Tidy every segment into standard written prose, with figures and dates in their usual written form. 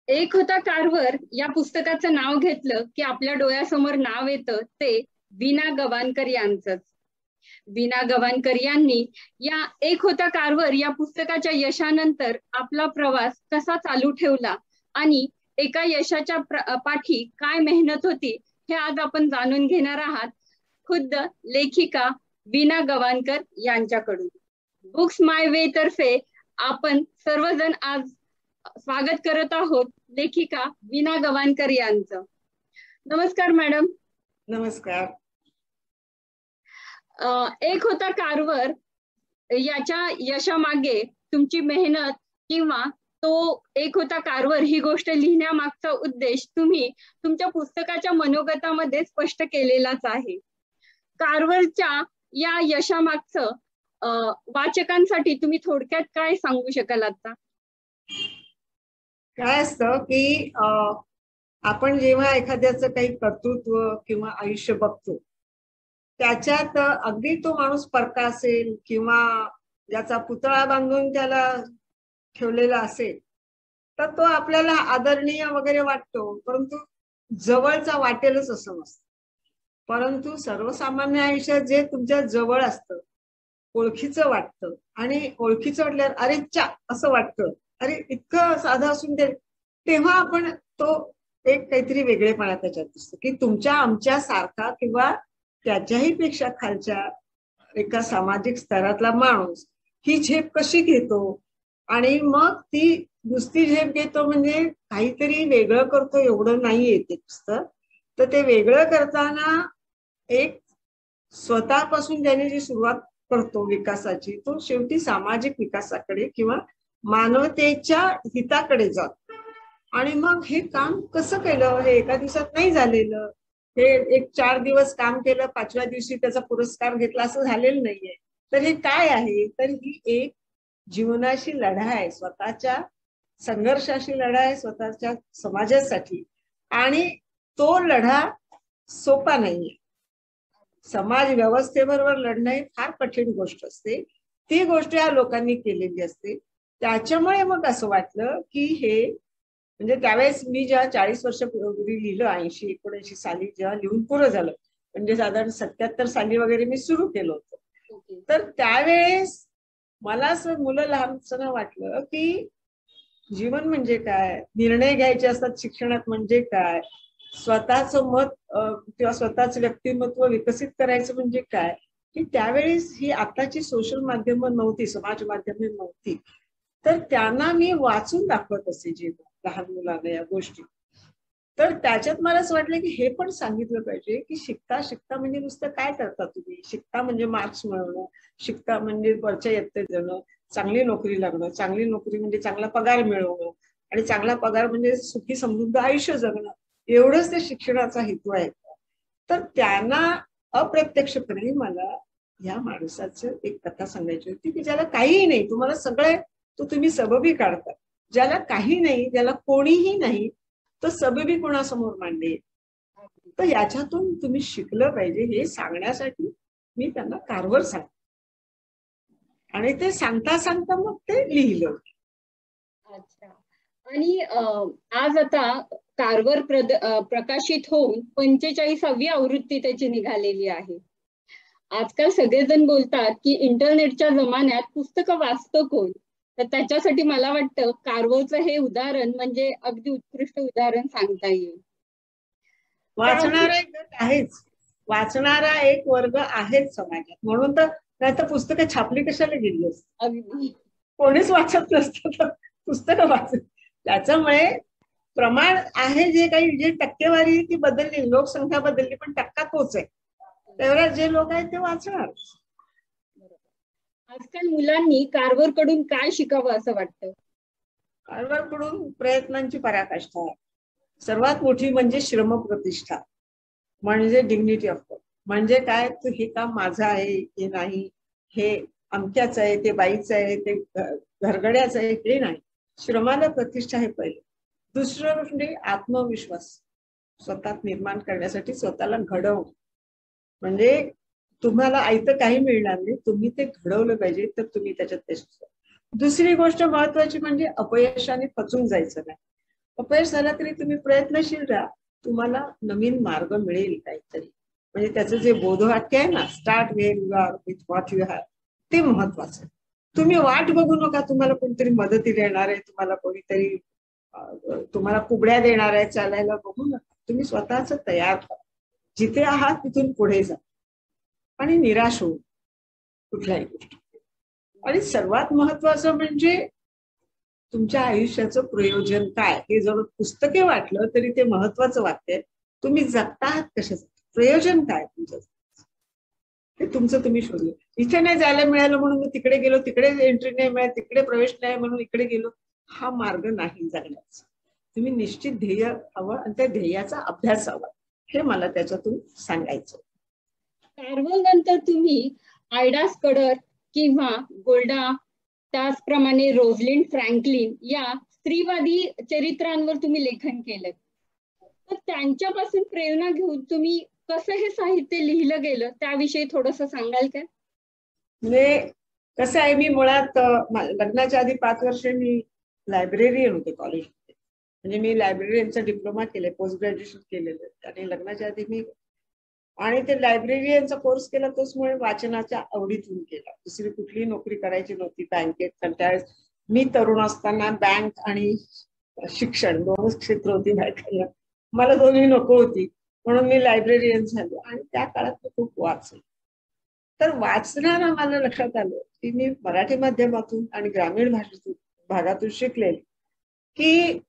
एक होता कारवर या पुस्तकाचं नाव घेतलं की आपल्या डोळ्यासमोर नाव येतं ते वीणा गवाणकर यांचंच. वीणा गवाणकर यांनी या एक होता कारवर या पुस्तकाच्या यशानंतर आपला प्रवास कसा चालू ठेवला आणि एका यशाच्या पाठी काय मेहनत होती हे आज आपण जाणून घेणार आहात खुद्द लेखिका वीणा गवाणकर यांच्याकडून. बुक्स माय वे तर्फे आपण सर्वजण आज स्वागत करत आहोत लेखिका वीणा गवाणकर यांचं. नमस्कार मॅडम. नमस्कार. एक होता कारवर याच्या यशामागे तुमची मेहनत किंवा तो एक होता कारवर ही गोष्ट लिहिण्यामागचा उद्देश तुम्ही तुमच्या पुस्तकाच्या मनोगतामध्ये स्पष्ट केलेलाच आहे. कारवरच्या या यशामागचं वाचकांसाठी तुम्ही थोडक्यात काय सांगू शकाल आता? काय असतं की आपण जेव्हा एखाद्याचं काही कर्तृत्व किंवा आयुष्य बघतो त्याच्यात अगदी तो माणूस परका असेल किंवा ज्याचा पुतळा बांधून त्याला ठेवलेला असेल तर तो आपल्याला आदरणीय वगैरे वाटतो, परंतु जवळचा वाटेलच असं नसतं. परंतु सर्वसामान्य आयुष्यात जे तुमच्या जवळ असतं, ओळखीचं वाटतं आणि ओळखीचं वाटल्यावर अरे चा असं वाटतं, अरे इतकं साधं असून तेव्हा आपण तो एक काहीतरी वेगळेपणा त्याच्यात दिसतो की तुमच्या आमच्या सारखा किंवा त्याच्याही पेक्षा खालच्या एका सामाजिक स्तरातला माणूस ही झेप कशी घेतो आणि मग ती नुसती झेप घेतो म्हणजे काहीतरी वेगळं करतो एवढं नाही येते पुस्तक. तर ते वेगळं करताना एक स्वतःपासून ज्याने जी सुरुवात करतो विकासाची तो शेवटी सामाजिक विकासाकडे किंवा मानवतेच्या हिताकडे जातो. आणि मग हे काम कसं केलं, हे एका दिवसात नाही झालेलं. हे एक 4 दिवस काम केलं, 5व्या दिवशी त्याचा पुरस्कार घेतला असं झालेलं नाहीये. तर हे काय आहे, तर ही एक जीवनाशी लढा आहे, स्वतःच्या संघर्षाशी लढा आहे, स्वतःच्या समाजासाठी. आणि तो लढा सोपा नाहीये. समाज व्यवस्थेबरोबर लढणं ही फार कठीण गोष्ट असते. ती गोष्ट या लोकांनी केलेली असते. त्याच्यामुळे मग असं वाटलं की हे म्हणजे त्यावेळेस मी जेव्हा 40 वर्षापूर्वी लिहिलं 80-79 साली जेव्हा लिहून पुरं झालं, म्हणजे साधारण 77 साली वगैरे मी सुरू केलं होतं. तर त्यावेळेस मला असं मुलं लहान असताना वाटलं की जीवन म्हणजे काय, निर्णय घ्यायचे असतात शिक्षणात म्हणजे काय, स्वतःचं मत किंवा स्वतःच व्यक्तिमत्व विकसित करायचं म्हणजे काय, की त्यावेळेस ही आताची सोशल माध्यमं नव्हती, समाज माध्यमे नव्हती. तर त्यांना मी वाचून दाखवत असे जीवन लहान मुलांना या गोष्टी. तर त्याच्यात मला असं वाटलं की हे पण सांगितलं पाहिजे की शिकता शिकता म्हणजे नुसतं काय करता तुम्ही. शिकता म्हणजे मार्क्स मिळवणं, शिकता म्हणजे वरच्या इयत्तेत जाणं, चांगली नोकरी लागणं, चांगली नोकरी म्हणजे चांगला पगार मिळवणं आणि चांगला पगार म्हणजे सुखी समृद्ध आयुष्य जगणं, एवढंच ते शिक्षणाचा हेतू आहे. तर त्यांना अप्रत्यक्षपणे मला या माणसाचं एक कथा सांगायची होती की ज्याला काहीही नाही, तुम्हाला सगळे तो तुम्ही सबबी काढता, ज्याला काही नाही, ज्याला कोणीही नाही, तो सबबी कोणासमोर मांडे. तर याच्यातून तुम्ही शिकलं पाहिजे हे सांगण्यासाठी मी त्यांना कारवर सांगते. आणि ते सांगता सांगता मग ते लिहिलं. अच्छा. आणि आज आता कारवर प्रकाशित होऊन 45वी आवृत्ती त्याची निघालेली आहे. आजकाल सगळेजण बोलतात की इंटरनेटच्या जमान्यात पुस्तकं वाचतं कोण, तर त्याच्यासाठी मला वाटतं कारवरचं हे उदाहरण म्हणजे अगदी उत्कृष्ट उदाहरण सांगता येईल. वाचणारा एक गट आहेच, वाचणारा एक वर्ग आहेच समाजात, म्हणून तर नाही तर पुस्तकं छापली कशाला गेली असते. अगदी कोणीच वाचत नसतं तर पुस्तकं वाचत. त्याच्यामुळे प्रमाण आहे जे काही, जे टक्केवारी ती बदलली, लोकसंख्या बदलली पण टक्का तोच आहे. तेवढ्या जे लोक आहेत ते वाचणार. आजकाल मुलांनी कारवर कडून काय शिकावं असं वाटतं? कारवर कडून प्रयत्नांची पराकाष्ठा आहे. सर्वात मोठी म्हणजे श्रमप्रतिष्ठा, म्हणजे डिग्निटी ऑफ वर्क. म्हणजे काय, तर हे काम माझं आहे हे नाही, हे अमक्याच आहे, ते बाईचं आहे, ते घरगड्याचं आहे, हे नाही. श्रमाला प्रतिष्ठा हे पहिले. दुसरं म्हणजे आत्मविश्वास स्वतःत निर्माण करण्यासाठी स्वतःला घडवणं. म्हणजे तुम्हाला आयतं काही मिळणार नाही, तुम्ही ते घडवलं पाहिजे, तर तुम्ही त्याच्यात यशस्वी. दुसरी गोष्ट महत्वाची म्हणजे अपयशाने खचून जायचं नाही. अपयश झाला तरी तुम्ही प्रयत्नशील राहा, तुम्हाला नवीन मार्ग मिळेल काहीतरी. म्हणजे त्याचं जे बोधवाक्य आहे ना, start where you are with what you have, ते महत्वाचं. तुम्ही वाट बघू नका तुम्हाला कोणतरी मदतीला येणार आहे, तुम्हाला कोणीतरी तुम्हाला कुबड्या देणार आहे, चालायला बघू नका. तुम्ही स्वतःच तयार करा, जिथे आहात तिथून पुढे जा आणि निराश होऊ कुठल्याही गोष्टी. आणि सर्वात महत्वाचं म्हणजे तुमच्या आयुष्याचं प्रयोजन काय, हे जर पुस्तके वाटलं तरी ते महत्वाचं वाक्य आहे. तुम्ही जगता आहात कशाचं, प्रयोजन काय तुमचं, ते तुमचं तुम्ही शोधलं. इथे नाही जायला मिळालं म्हणून मी तिकडे गेलो, तिकडे एंट्री नाही मिळाली, तिकडे प्रवेश नाही म्हणून इकडे गेलो, हा मार्ग नाही जगण्याचा. तुम्ही निश्चित ध्येय हवं आणि त्या ध्येयाचा अभ्यास हवा, हे मला त्याच्यातून सांगायचं. कार्व्हल नंतर तुम्ही आयडा स्कडर किंवा गोल्डा, त्याचप्रमाणे रोझलिंड फ्रँकलिन या स्त्रीवादी चरित्रांवर तुम्ही लेखन केलं. तर त्यांच्यापासून प्रेरणा घेऊन तुम्ही कसं हे साहित्य लिहिलं गेलं त्याविषयी थोडस सांगाल का? म्हणजे कसं आहे, मी मुळात लग्नाच्या आधी 5 वर्ष मी लायब्ररियन होते कॉलेजमध्ये. म्हणजे मी लायब्ररियनचा डिप्लोमा केले, पोस्ट ग्रॅज्युएशन केलेलं आणि लग्नाच्या आधी मी, आणि ते लायब्ररियनचा कोर्स केला तोच मुळे वाचनाच्या आवडीतून केला. दुसरी कुठलीही नोकरी करायची नव्हती बँकेत. पण त्यावेळेस मी तरुण असताना बँक आणि शिक्षण दोनच क्षेत्र होती बायकांना, मला दोन्ही नको होती म्हणून मी लायब्ररियन झालो आणि त्या काळात मी खूप वाचले. तर वाचनानं मला लक्षात आलं की मी मराठी माध्यमातून आणि ग्रामीण भागातून शिकलेले की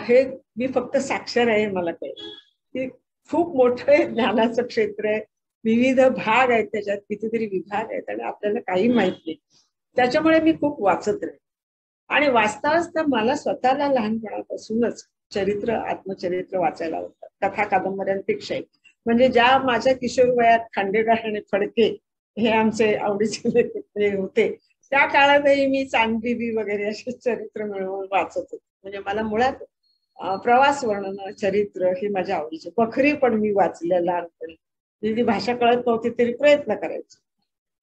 हे मी फक्त साक्षर आहे, मला कळलं की खूप मोठं ज्ञानाचं क्षेत्र आहे, विविध भाग आहेत, त्याच्यात कितीतरी विभाग आहेत आणि आपल्याला काही माहित नाही. त्याच्यामुळे मी खूप वाचत राहिले आणि वाचता वाचता मला स्वतःला लहानपणापासूनच चरित्र, आत्मचरित्र वाचायला आवडतात, कथा कादंबऱ्यांपेक्षाही. म्हणजे ज्या माझ्या किशोर वयात खांडेकर आणि फडके हे आमचे आवडीचे लेखक होते, त्या काळातही मी चांदबिबी वगैरे असे चरित्र मिळवून वाचत होते. म्हणजे मला मुळात प्रवास वर्णन, चरित्र हे माझ्या आवडीचे. बखरी पण मी वाचल्या लहानपणी, ती भाषा कळत नव्हती तरी प्रयत्न करायचे.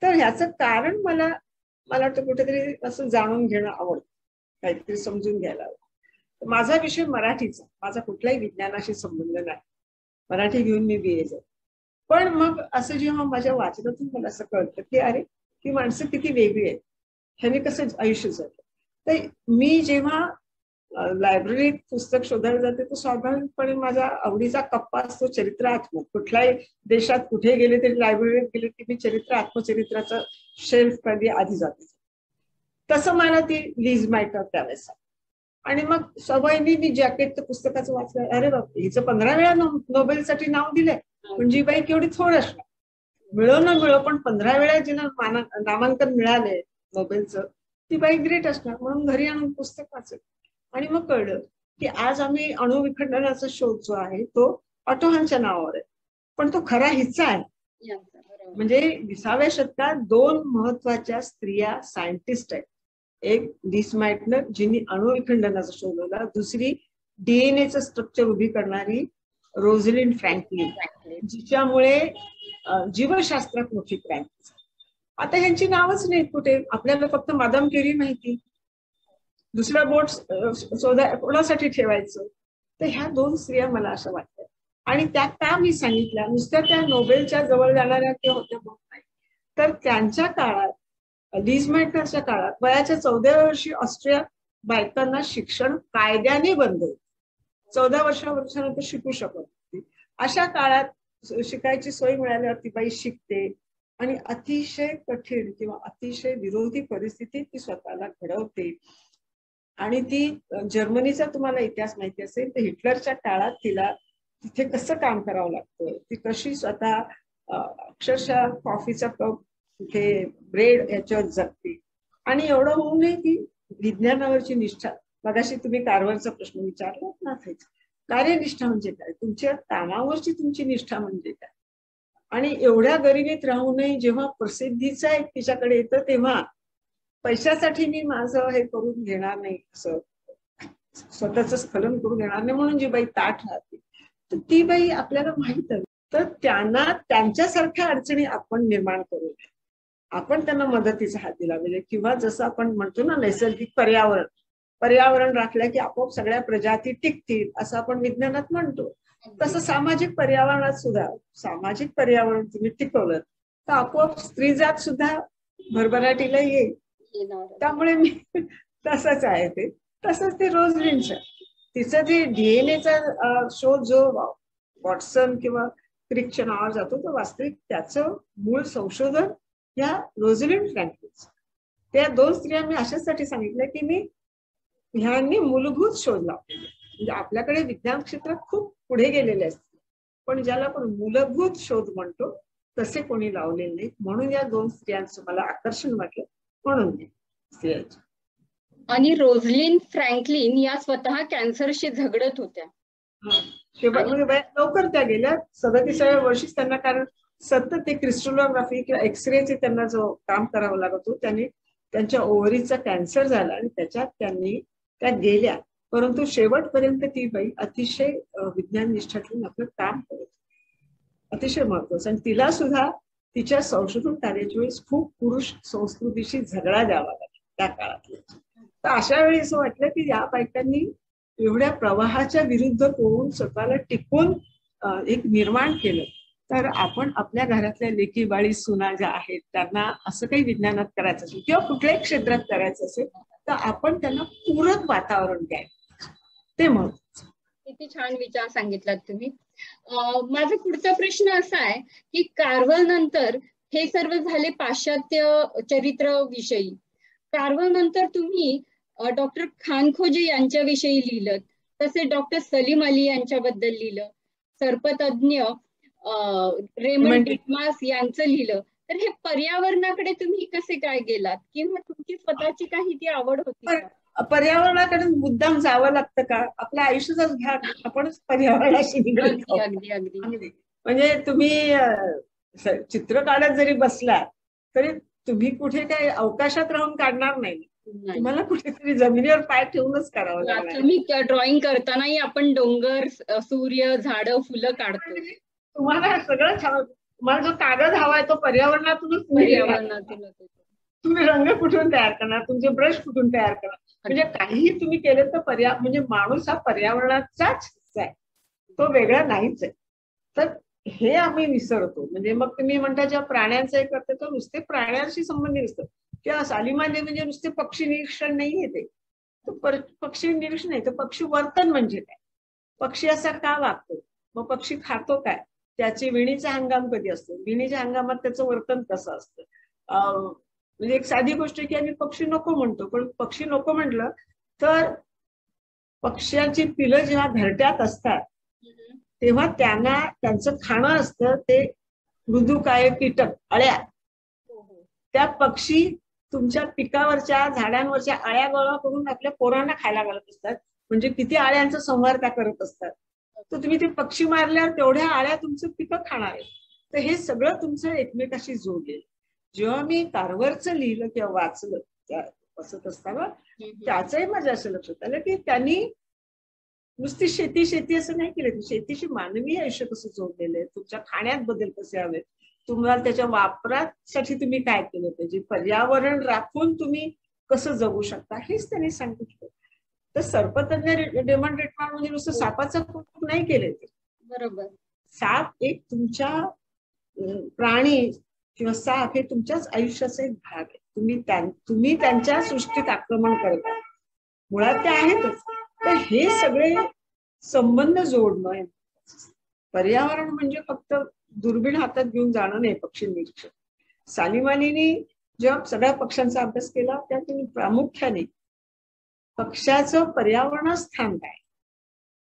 तर ह्याचं कारण मला वाटतं कुठेतरी असं जाणून घेणं आवडतं, काहीतरी समजून घ्यायला आवडतं. माझा विषय मराठीचा, माझा कुठलाही विज्ञानाशी संबंध नाही, मराठी घेऊन मी BA झाले. पण मग असं जेव्हा माझ्या वाचनातून मला असं कळतं की अरे ही माणसं किती वेगळी आहेत, ह्याने कसं आयुष्य जगलं. तर मी जेव्हा लायब्ररीत पुस्तक शोधायला जाते तर स्वाभाविकपणे माझा आवडीचा कप्पा असतो चरित्र आत्म. कुठल्याही देशात कुठे गेले तरी लायब्ररीत गेले की मी चरित्र आत्मचरित्राचं शेल्फ कधी आधी जाते. तसं मला ती लीज मायटर त्यावेळेस. आणि मग सवयीने मी जॅकेट पुस्तकाचं वाचलं, अरे बाप, हिचं 15 वेळा नोबेलसाठी नाव दिलंय, म्हणजे बाई केवढी थोड असणार, मिळो न मिळो पण 15 वेळा जिला नामांकन मिळाले नोबेलचं, ती बाई ग्रेट असणार. म्हणून घरी आणून पुस्तक वाचलं आणि मग कळलं की आज आम्ही अणुविखंडनाचा शोध जो आहे तो ऑटोहानच्या नावावर आहे, पण तो खरा हिस्सा आहे. म्हणजे 20व्या शतकात 2 महत्वाच्या स्त्रिया सायंटिस्ट आहेत. एक लीज मायटनर जिने अणुविखंडनाचा शोध लावला, दुसरी DNA स्ट्रक्चर उभी करणारी रोझलिंड फ्रँकलिन, जिच्यामुळे जीवशास्त्रात मोठी क्रांती झाली. आता ह्यांची नावच नाहीत कुठे, आपल्याला फक्त मादाम क्युरी माहिती. दुसरा बोट कोणासाठी ठेवायचं. तर ह्या 2 स्त्रिया मला असं वाटतं. आणि त्या का मी सांगितल्या, नुसत्या त्या नोबेलच्या जवळ जाणाऱ्या त्या होत्या म्हणून नाही, तर त्यांच्या काळात, लीज मायटनरच्या काळात वयाच्या 14व्या वर्षी ऑस्ट्रिया बायकांना शिक्षण कायद्याने बंद होतं. 14 वर्षानंतर शिकू शकत होती. अशा काळात शिकायची सोय मिळाल्यावर ती बाई शिकते आणि अतिशय कठीण किंवा अतिशय विरोधी परिस्थितीत ती स्वतःला घडवते. आणि ती जर्मनीचा तुम्हाला इतिहास माहिती असेल तर हिटलरच्या काळात तिला तिथे कसं काम करावं लागतं, ती कशी स्वतः अक्षरशः कॉफीचा कप तिथे ब्रेड याच्यावर जगते. आणि एवढं होऊनही ती विज्ञानावरची निष्ठा, मगाशी तुम्ही कार्व्हरचा प्रश्न विचारला ना, कार्यनिष्ठा म्हणजे काय, तुमच्या कामावरची तुमची निष्ठा म्हणजे काय. आणि एवढ्या गरिबीत राहूनही जेव्हा प्रसिद्धीचा एक तिच्याकडे येतं तेव्हा पैशासाठी मी माझं हे करून घेणार नाही, असं स्वतःच स्खलन करून घेणार नाही म्हणून जी बाई ताठ राहते, तर ती बाई आपल्याला माहित आहे. तर त्यांना त्यांच्यासारख्या अडचणी आपण निर्माण करू नये, आपण त्यांना मदतीचा हात दिला पाहिजे. किंवा जसं आपण म्हणतो ना नैसर्गिक पर्यावरण, पर्यावरण राखलं की आपोआप सगळ्या प्रजाती टिकतील असं आपण विज्ञानात म्हणतो. तसं सामाजिक पर्यावरणात सुद्धा सामाजिक पर्यावरण तुम्ही टिकवलं तर आपोआप स्त्रीजात सुद्धा भरभराटीला येईल. त्यामुळे मी तसंच आहे ते. तसंच ते रोझलिनचं तिचं जे डीएनएचा शोध जो वॉटसन किंवा क्रिकच्या नावावर जातो तो वास्तविक त्याचं मूळ संशोधन या रोझलिन फ्रँकलिन. त्या दोन स्त्रिया मी अशासाठी सांगितलं की मी ह्यांनी मूलभूत शोध लावले. म्हणजे आपल्याकडे विज्ञान क्षेत्रात खूप पुढे गेलेले असते पण ज्याला आपण मूलभूत शोध म्हणतो तसे कोणी लावलेले नाही. म्हणून या दोन स्त्रियांचं मला आकर्षण वाटलं म्हणून स्त्रियांचं. आणि रोझलिन फ्रँकलिन या स्वतः कॅन्सरशी झगडत होत्या. लवकर त्या गेल्या 37व्या वर्षीच त्यांना, कारण सतत ते क्रिस्टलोग्राफी किंवा एक्सरेचे त्यांना जो काम करावं लागत होतं त्याने त्यांच्या ओव्हरीचा कॅन्सर झाला आणि त्याच्यात त्यांनी त्या गेल्या. परंतु शेवटपर्यंत ती बाई अतिशय विज्ञान निष्ठा ठेवून आपलं काम करत, अतिशय महत्वाचं. आणि तिला सुद्धा तिच्या संशोधन कार्याच्या वेळेस खूप पुरुष संस्कृतीशी झगडा द्यावा लागला त्या काळात. तर अशा वेळी असं वाटलं की या बायकांनी एवढ्या प्रवाहाच्या विरुद्ध पोहून स्वतःला टिकून एक निर्माण केलं. तर आपण आपल्या घरातल्या लेकी बाळी सुना ज्या आहेत त्यांना असं काही विज्ञानात करायचं असेल किंवा कुठल्याही क्षेत्रात करायचं असेल तर आपण त्यांना पूरक वातावरण द्यायचं, ते महत्त्वाचं. किती छान विचार सांगितलात तुम्ही. माझा पुढचा प्रश्न असा आहे की कार्व्हल नंतर हे सर्व झाले पाश्चात्य चरित्र विषयी. कार्व्हल नंतर तुम्ही डॉक्टर खानखोजे यांच्याविषयी लिहिलं, तसे डॉक्टर सलीम अली यांच्याबद्दल लिहिलं, सर्पतज्ञ रेमंड डिटमास यांचं लिहिलं. तर हे पर्यावरणाकडे तुम्ही कसे काय गेलात किंवा तुमची स्वतःची काही ती आवड होती? पर्यावरणाकडे मुद्दाम जावं लागतं का? आपल्या आयुष्याचाच घ्या, आपणच पर्यावरणाशी निगडीत. अगदी अगदी अगदी. म्हणजे तुम्ही चित्र काढत जरी बसला तरी तुम्ही कुठे काही अवकाशात राहून काढणार नाही, तुम्हाला कुठेतरी जमिनीवर पाय ठेवूनच करावं लागणार. तुम्ही ड्रॉइंग करतानाही आपण डोंगर, सूर्य, झाडं, फुलं काढतो. तुम्हाला सगळं तुम्हाला जो कागद हवाय तो पर्यावरणातूनच तुम्ही रंग कुठून तयार करणार, तुमचे ब्रश कुठून तयार करणार. म्हणजे काहीही तुम्ही केलं तर म्हणजे माणूस हा पर्यावरणाचाच हिस्सा आहे, तो वेगळा नाहीच आहे. तर हे आम्ही विसरतो. म्हणजे मग तुम्ही म्हणता जेव्हा प्राण्यांचं हे करते तर नुसते प्राण्यांशी संबंधित असतं किंवा सालिमाले म्हणजे नुसते पक्षी निरीक्षण नाही येते, पक्षी निरीक्षण नाही तर पक्षी वर्तन म्हणजे काय, पक्षी असा का वागतो, मग पक्षी खातो काय, त्याची विणीचा हंगाम कधी असतो, विणीच्या हंगामात त्याचं वर्तन कसं असतं. म्हणजे एक साधी गोष्ट की आम्ही पक्षी नको म्हणतो, पण पक्षी नको म्हटलं तर पक्ष्यांची पिलं जेव्हा घरट्यात असतात तेव्हा त्यांना त्यांचं खाणं असतं ते मृदुकाय कीटक, अळ्या. त्या पक्षी तुमच्या पिकावरच्या झाडांवरच्या अळ्या गोळा करून आपल्या पोरांना खायला घालत असतात. म्हणजे किती अळ्यांचा संहार त्या करत असतात. तर तुम्ही ते पक्षी मारल्यावर तेवढ्या अळ्या तुमचं पिकं खाणार आहेत. तर हे सगळं तुमचं एकमेकाशी जोडलेलं. जेव्हा मी कार्व्हरचं लिहिलं किंवा वाचलं त्या बसत असताना त्याचंही माझ्या असं लक्षात आलं की त्यांनी नुसती शेती असं नाही केलं, शेतीशी मानवी आयुष्य कसं जोडलेलं आहे, तुमच्या खाण्यात बदल कसे हवे, तुम्हाला त्याच्या वापरासाठी तुम्ही काय केलं पाहिजे, पर्यावरण राखून तुम्ही कसं जगू शकता, हेच त्यांनी सांगितलं. तर सर्पतज्ञ रेमंड डिटमास म्हणजे नुसतं सापाचं कौतुक नाही केले ते. बरोबर. साप एक तुमच्या प्राणी किंवा साप हे तुमच्याच आयुष्याचा एक भाग आहे. तुम्ही त्यांच्या सृष्टीत आक्रमण करता, मुळात ते आहेतच. तर हे सगळे संबंध जोडणं. पर्यावरण म्हणजे फक्त दुर्बीण हातात घेऊन जाणं नाही. पक्षी निरीक्षण सालिम अलीनी जेव्हा सगळ्या पक्ष्यांचा अभ्यास केला त्या त्यांनी प्रामुख्याने पक्ष्याचं पर्यावरण स्थान काय,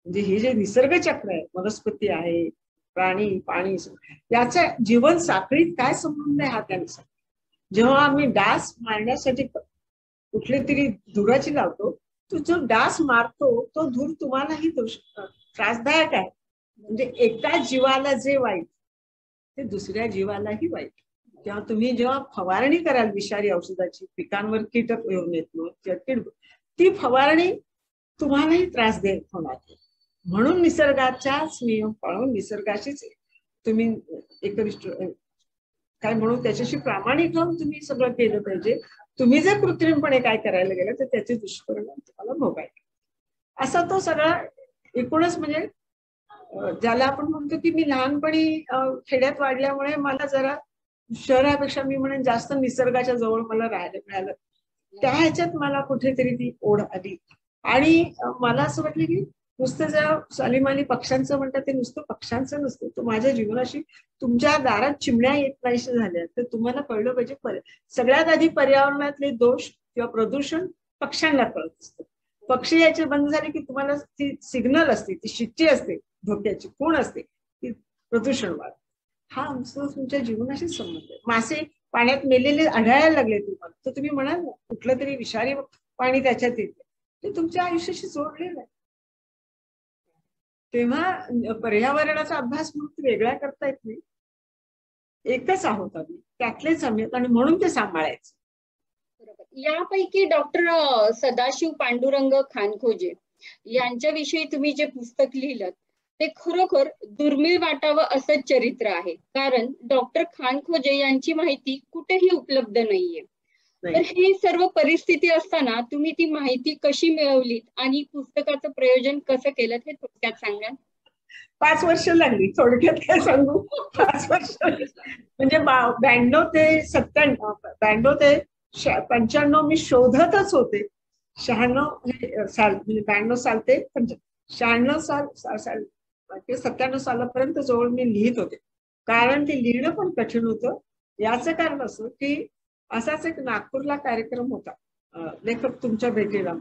म्हणजे हे जे निसर्ग चक्र आहे, वनस्पती आहे, प्राणी, पाणी, याचा जीवन साखळीत काय संबंध आहे हा त्यांनी सांगितलं. जेव्हा आम्ही डास मारण्यासाठी कुठली तरी धुराची लावतो, तो जो डास मारतो तो धूर तुम्हालाही त्रासदायक आहे. म्हणजे एका जीवाला जे वाईट ते दुसऱ्या जीवालाही वाईट. तेव्हा तुम्ही जेव्हा फवारणी कराल विषारी औषधाची, पिकांवर कीटक येऊन येतो, ती फवारणी तुम्हालाही त्रास देत होणार. म्हणून निसर्गाच्याच नियम पाळून निसर्गाशीच तुम्ही काय म्हणून त्याच्याशी प्रामाणिक राहून तुम्ही सगळं केलं पाहिजे. तुम्ही जर कृत्रिमपणे काय करायला गेलं तर त्याचे दुष्परिणाम तुम्हाला भोगायचे. असा तो सगळा एकूणच म्हणजे ज्याला आपण म्हणतो की मी लहानपणी खेड्यात वाढल्यामुळे मला जरा शहरापेक्षा मी म्हणेन जास्त निसर्गाच्या जवळ मला राहायला मिळालं. त्या ह्याच्यात मला कुठेतरी ती ओढ आली. आणि मला असं वाटलं की नुसतं ज्या सालीमाली पक्ष्यांचं म्हणतात ते नुसतं पक्ष्यांचं नसतं, तो माझ्या जीवनाशी तुमच्या दारात चिमण्या येत नाहीशा झाल्या तर तुम्हाला कळलं पाहिजे. सगळ्यात आधी पर्यावरणातले दोष किंवा प्रदूषण पक्ष्यांना कळत असतं. पक्षी याचे बंद झाले की तुम्हाला ती सिग्नल असते, ती शिट्टी असते धोक्याची, कोण असते ती प्रदूषण वाढ. हा आमचा तुमच्या जीवनाशी संबंध आहे. मासे पाण्यात मेलेले आढळायला लागले तुम्हाला तर तुम्ही म्हणाल ना कुठलं तरी विषारी पाणी त्याच्यात येते, ते तुमच्या आयुष्याशी जोडलेलं आहे. तेव्हा पर्यावरणाचा अभ्यास म्हणून वेगळा करता येत नाही. एकच आहोत आम्ही, त्यातलेच आम्ही, आणि म्हणून ते सांभाळायचं. यापैकी डॉक्टर सदाशिव पांडुरंग खानखोजे यांच्याविषयी तुम्ही जे पुस्तक लिहिलं ते खरोखर दुर्मिळ वाटावं असं चरित्र आहे. कारण डॉक्टर खानखोजे यांची माहिती कुठेही उपलब्ध नाहीये. तर ही सर्व परिस्थिती असताना तुम्ही ती माहिती कशी मिळवलीत आणि पुस्तकाचं प्रयोजन कसं केलं हे थोडक्यात सांगा. 5 वर्ष लागली, थोडक्यात काय सांगू. 5 वर्ष म्हणजे 92 ते 97, 92 ते 95 मी शोधतच होते. 96 साल म्हणजे 92 साल ते 96 साल ते 97 सालापर्यंत जवळ मी लिहित होते. कारण ते लिहिणं पण कठीण होतं. याचं कारण असं की असाच एक नागपूरला कार्यक्रम होता लेखक तुमच्या भेटीला,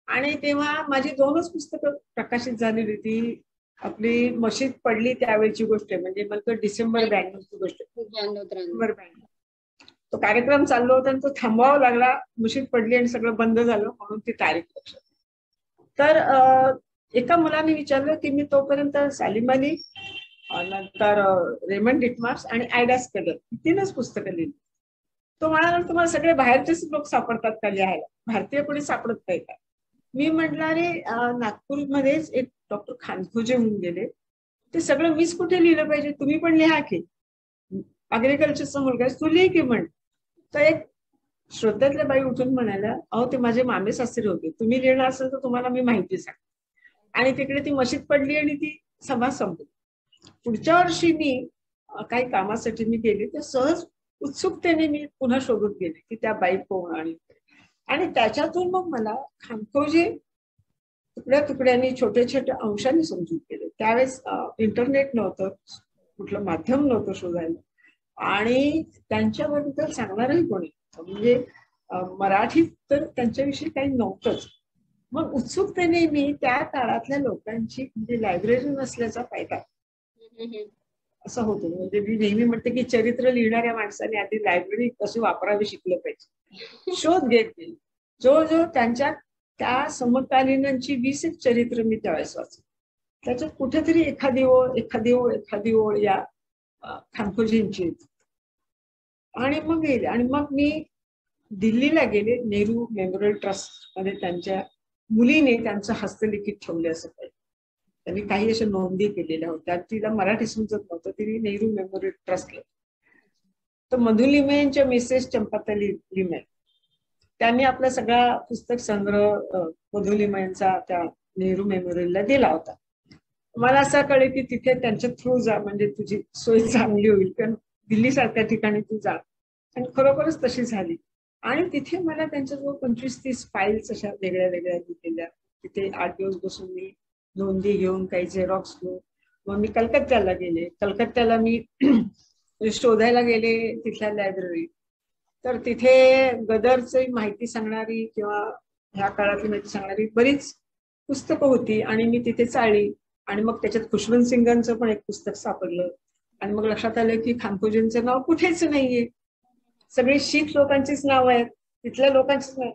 आणि तेव्हा माझी 2च पुस्तकं प्रकाशित झालेली होती. आपली मशीद पडली त्यावेळची गोष्ट आहे, म्हणजे मला डिसेंबर 92ची गोष्ट आहे. तो कार्यक्रम चाललो होता आणि तो थांबवावा लागला, मशीद पडली आणि सगळं बंद झालं म्हणून ती तारीख लक्षात. तर एका मुलाने विचारलं की मी तोपर्यंत सालीम अली, नंतर रेमंड डिटमार्स आणि आयडा स्कलर 3च पुस्तकं लिहिली. तो म्हणाला तुम्हाला सगळे बाहेरचेच लोक सापडतात का लिहायला, भारतीय कोणी सापडत नाही का. मी म्हटलं अरे नागपूरमध्येच एक डॉक्टर खानखोजे होऊन गेले, ते सगळं मीच कुठे लिहिलं पाहिजे, तुम्ही पण लिहा की, अग्रिकल्चरचा मुलगा तू लिहि की म्हण. तर एक श्रोत्यातल्या बाई उठून म्हणाल्या अहो ते माझे मामे सासरे होते, तुम्ही लिहिणार असेल तर तुम्हाला मी माहिती सांग. आणि तिकडे ती मशीद पडली आणि ती सभा संपली. पुढच्या वर्षी मी काही कामासाठी मी गेले तर सहज उत्सुकतेने मी पुन्हा शोधत गेले की त्या बाई कोण, आणि त्याच्यातून मग मला खानखोजे तुकड्या तुकड्यांनी छोट्या छोट्या अंशांनी समजून गेले. त्यावेळेस इंटरनेट नव्हतं, कुठलं माध्यम नव्हतं शोधायला, आणि त्यांच्याबद्दल सांगणारही कोणी म्हणजे मराठीत तर त्यांच्याविषयी काही नव्हतंच. मग उत्सुकतेने मी त्या काळातल्या लोकांची म्हणजे लायब्ररी नसल्याचा फायदा असं होतं. म्हणजे मी नेहमी म्हणते की चरित्र लिहिणाऱ्या माणसाने आधी लायब्ररी कशी वापरावी शिकलं पाहिजे. शोध घेत गेली. जो त्यांच्या त्या समकालीनांची 20 चरित्र मी त्यावेळेस वाचली. त्याच्यात कुठेतरी एखादी ओळ या खानखोजींची. आणि मग गेले, आणि मग मी दिल्लीला गेले. नेहरू मेमोरियल ट्रस्ट मध्ये त्यांच्या मुलीने त्यांचं हस्तलिखित ठेवले असं काही, त्यांनी काही अशा नोंदी केलेल्या होत्या. तिला मराठी समजत नव्हतं, तिने नेहरू मेमोरियल ट्रस्टला. तर मधु लिमये यांच्या मिसेस चंपाताई लिमये त्यांनी आपला सगळा पुस्तक संग्रह मधु लिमये यांचा त्या नेहरू मेमोरियलला दिला होता. मला असं कळलं की तिथे त्यांच्या थ्रू जा म्हणजे तुझी सोय चांगली होईल, कारण दिल्ली सारख्या ठिकाणी तू जा. आणि खरोखरच तशी झाली. आणि तिथे मला त्यांच्याजवळ 25-30 फाईल्स अशा वेगळ्या वेगळ्या दिलेल्या. तिथे 8 दिवस बसून मी नोंदी घेऊन काही झेरॉक्स घेऊन मग मी कलकत्त्याला गेले. कलकत्त्याला मी शोधायला गेले तिथल्या लायब्ररी. तर तिथे गदरची माहिती सांगणारी किंवा ह्या काळातली माहिती सांगणारी बरीच पुस्तकं होती, आणि मी तिथे चाळली. आणि मग त्याच्यात खुशवंत सिंगांचं पण एक पुस्तक सापडलं. आणि मग लक्षात आलं की खानखोजेंचं नाव कुठेच नाहीये, सगळे शीख लोकांचीच नाव आहेत, तिथल्या लोकांचीच नाही.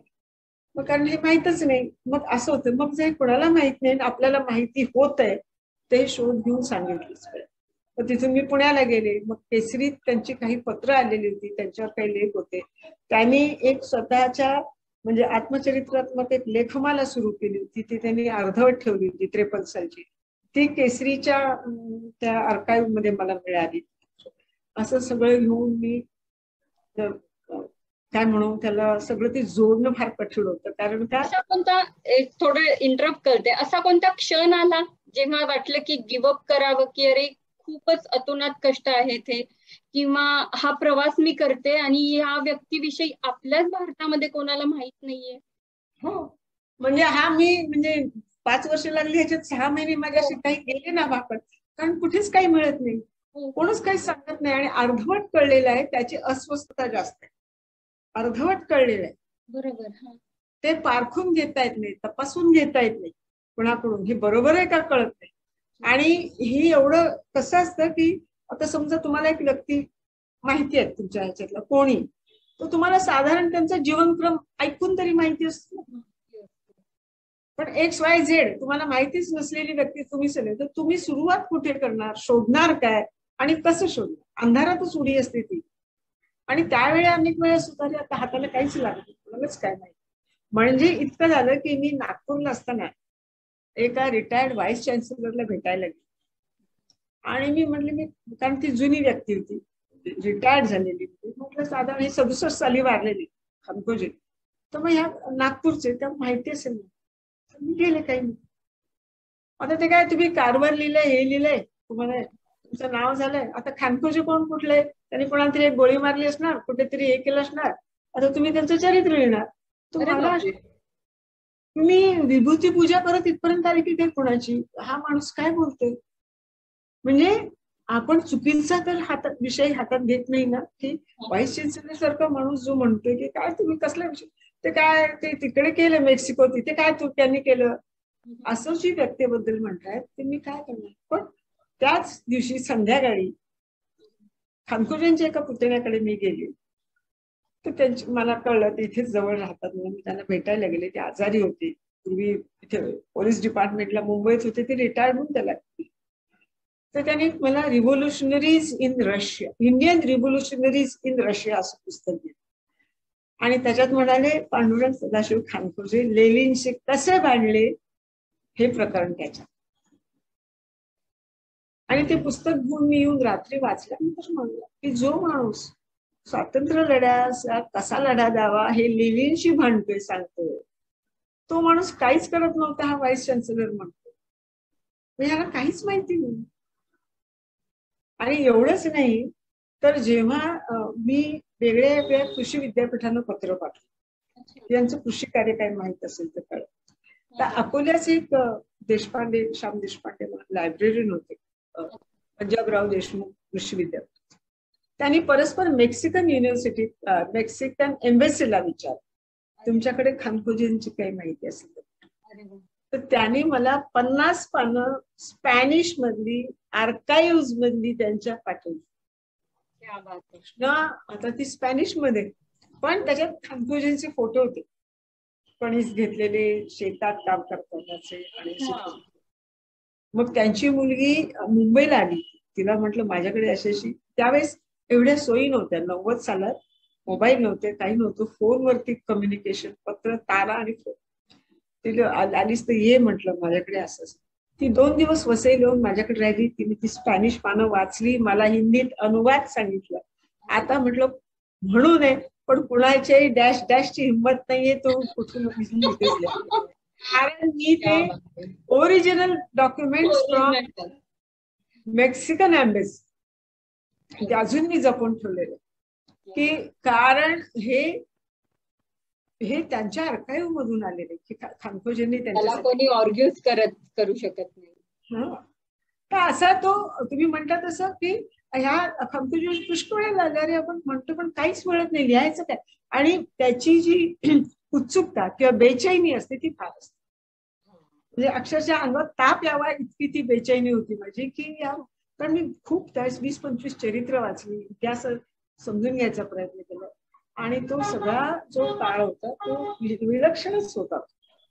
मग कारण हे माहितच नाही. मग असं होतं, मग जे कोणाला माहित नाही आपल्याला माहिती होत आहे ते शोध घेऊन सांगितलंच पाहिजे. मग तिथून मी पुण्याला गेले. मग केसरीत त्यांची काही पत्र आलेली होती, त्यांच्यावर काही लेख होते. त्यांनी एक स्वतःच्या म्हणजे आत्मचरित्रात्मक एक लेखमाला सुरू केली होती, ती त्यांनी अर्धवट ठेवली होती 53 सालची. ती केसरीच्या त्या आर्काईव्ह मध्ये मला मिळाली. असं सगळं घेऊन मी काय म्हणू त्याला, सगळं ते जोडणं फार कठीण होतं. कारण का, असा कोणता, एक थोडं इंटरप्ट करते, असा कोणता क्षण आला जेव्हा वाटलं की गिवअप करावं, की अरे खूपच अतोनात कष्ट आहेत हे, किंवा हा प्रवास मी करते आणि या व्यक्तीविषयी आपल्याच भारतामध्ये कोणाला माहित नाहीये? हो, म्हणजे हा मी म्हणजे 5 वर्ष लागली, ह्याच्यात 6 महिने माझ्याशी काही गेले ना भाकड, कारण कुठेच काही मिळत नाही, कोणच काही सांगत नाही. आणि अर्धवट कळलेलं आहे, त्याची अस्वस्थता जास्त आहे. अर्धवट कळलेलं आहे, बरोबर. ते पारखून घेता येत नाही, तपासून घेता येत नाही कोणाकडून, हे बरोबर आहे का कळत नाही. आणि हे एवढं कसं असतं की, आता समजा तुम्हाला एक व्यक्ती माहिती आहे तुमच्या ह्याच्यातला कोणी, तो तुम्हाला साधारण त्यांचा जीवनक्रम ऐकून तरी माहिती असतो. पण XYZ तुम्हाला माहितीच नसलेली व्यक्ती तुम्ही सगळे, तर तुम्ही सुरुवात कुठे करणार, शोधणार काय आणि कसं शोधणार? अंधारातच उडी असते ती. आणि त्यावेळी अनेक वेळा सुद्धा आता हाताला काहीच लागत नाही, कोणालाच काय नाही. म्हणजे इतकं झालं की मी नागपूरला असताना एका रिटायर्ड व्हाईस चान्सलरला भेटायला गेले. आणि मी म्हटले, मी, कारण ती जुनी व्यक्ती होती, रिटायर्ड झालेली होती, म्हटलं साधारण 67 साली वारलेली खामखोजे, तर मग ह्या नागपूरचे त्या माहिती असेल ना. मी गेले काही नाही. आता ते काय, तुम्ही कारभार लिहिलंय, हे लिहिलंय, तुम्हाला तुमचं नाव झालंय, आता खानखोजे कोण कुठले, त्यांनी कोणाला तरी एक गोळी मारली असणार, कुठेतरी हे केलं असणार, आता तुम्ही त्यांचं चरित्र लिहिणार. तुम्हाला मी विभूती पूजा करत इथपर्यंत आली की काय कोणाची, हा माणूस काय बोलतोय. म्हणजे आपण चुकीचा तर विषय हातात घेत नाही ना, की व्हाईस चान्सलर सारखा माणूस जो म्हणतोय की काय तुम्ही कसला विषय, ते काय ते तिकडे केलं मेक्सिको, तिथे काय त्यांनी केलं, असं जी व्यक्तीबद्दल म्हणतायत ते मी काय करणार. पण त्याच दिवशी संध्याकाळी खानखोजेंच्या एका पुतण्याकडे मी गेले, तर त्यांची मला कळलं ते इथेच जवळ राहतात म्हणून मी त्यांना भेटायला गेले. ते आजारी होते, पूर्वी इथे पोलीस डिपार्टमेंटला मुंबईत होते, ते रिटायर्ड होऊन त्याला. तर त्यांनी मला revolutionaries in Russia, Indian revolutionaries in Russia असं पुस्तक दिलं. आणि त्याच्यात म्हणाले, पांडुरंग सदाशिव खानखोजे लेनिनशी कसे भांडले हे प्रकरण त्याच्यात. आणि ते पुस्तक घेऊन मी येऊन रात्री वाचल्यानंतर म्हणलं की जो माणूस स्वातंत्र्य लढ्यास कसा लढा द्यावा हे लेनिनशी भांडतोय, सांगतोय, तो माणूस काहीच करत नव्हता, हा व्हाईस चान्सलर म्हणतो. म्हणजे याला काहीच माहिती नाही. आणि एवढंच नाही, तर जेव्हा मी वेगळ्या वेगळ्या कृषी विद्यापीठांना पत्र पाठवलं, यांचं कृषी कार्य काय माहित असेल तर कळलं. तर अकोल्याचे एक देशपांडे, श्याम देशपांडे लायब्ररीन होते, पंजाबराव देशमुख कृषी विद्यापीठ, त्यांनी परस्पर मेक्सिकन युनिव्हर्सिटीत मेक्सिकन एम्बेसीला विचारलं, तुमच्याकडे खानखोजेंची काही माहिती असेल तर त्यांनी मला 50 पानं स्पॅनिश मधली आर्काइव्ह मधली त्यांच्या पाठवली. आता ती स्पॅनिश मध्ये, पण त्याच्यात खानखोजेंचे फोटो होते, कणीस घेतलेले, शेतात काम करतानाचे. आणि मग त्यांची मुलगी मुंबईला आली, तिला म्हटलं माझ्याकडे अशी, त्यावेळेस एवढ्या सोयी नव्हत्या, 90 सालात मोबाईल नव्हते, काही नव्हतं, फोनवरती कम्युनिकेशन, पत्र, तारा आणि फोन. तिला आलीस तर ये म्हटलं माझ्याकडे असं. ती 2 दिवस वसई लिहून माझ्याकडे राहिली. तिने ती स्पॅनिश पानं वाचली, मला हिंदीत अनुवाद सांगितलं. आता म्हटलं म्हणू नये, पण कुणाच्याही डॅश डॅशची हिंमत नाहीये, तो कुठून कारण मी ते original document from Mexican embassy ते अजून मी जपून ठेवलेलं, की कारण हे त्यांच्या आर्काइव्ह मधून आलेले, की खानखोजेंनी त्याला कोणी ऑर्ग्यूज करू शकत नाही. तर असा तो तुम्ही म्हणता तसं की ह्या खानखोजे पुष्कळ लागणारे आपण म्हणतो, पण काहीच मिळत नाही, लिहायचं काय. आणि त्याची जी उत्सुकता किंवा बेचैनी असते ती फार असते, म्हणजे अक्षरशः अंगात ताप यावा इतकी ती बेचैनी होती माझी, की कारण मी खूप त्यावेळेस 20-25 चरित्र वाचली, इतिहास समजून घ्यायचा प्रयत्न केला. आणि तो सगळा जो काळ होता तो विलक्षणच होता,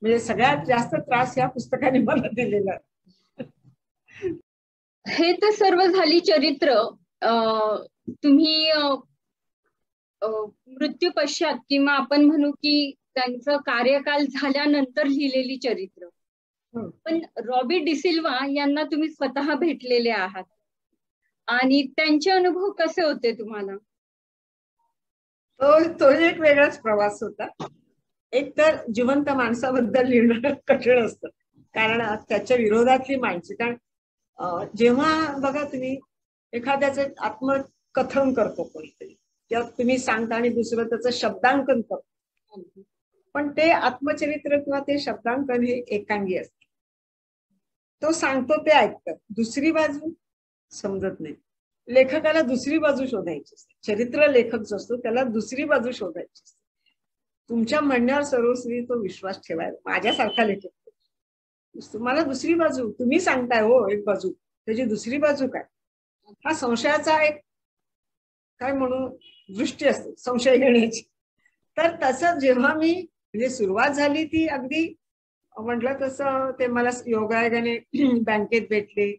म्हणजे सगळ्यात जास्त त्रास या पुस्तकाने मला दिलेला. हे तर सर्व झाली चरित्र, तुम्ही मृत्यू पश्चात किंवा आपण म्हणू की त्यांचं कार्यकाल झाल्यानंतर लिहिलेली चरित्र. पण रॉबी डिसिल्वा यांना तुम्ही स्वतः भेटलेले आहात. आणि त्यांचे अनुभव कसे होते तुम्हाला? तो एक वेगळाच प्रवास होता. एक तर जिवंत माणसाबद्दल लिहिणं कठीण असतं, कारण त्याच्या विरोधातली माणसं. कारण जेव्हा बघा तुम्ही एखाद्याचं आत्मकथन करतो कोणीतरी, किंवा तुम्ही सांगता आणि दुसरं त्याचं शब्दांकन करतो, पण ते आत्मचरित्र किंवा ते शब्दांकन हे एकांगी असते. तो सांगतो ते ऐकतात, दुसरी बाजू समजत नाही. लेखकाला दुसरी बाजू शोधायची असते. चरित्र लेखक जो असतो त्याला दुसरी बाजू शोधायची असते. तुमच्या म्हणण्यावर सर्वस्वी तो विश्वास ठेवायला, माझ्यासारखा लेखक तुम्हाला दुसरी बाजू, तुम्ही सांगताय हो एक बाजू, त्याची दुसरी बाजू काय, हा संशयाचा एक काय म्हणू दृष्टी असते संशय घेण्याची. तर तसं जेव्हा मी म्हणजे सुरुवात झाली ती अगदी म्हटलं तसं, ते मला योगायोगाने बँकेत भेटले,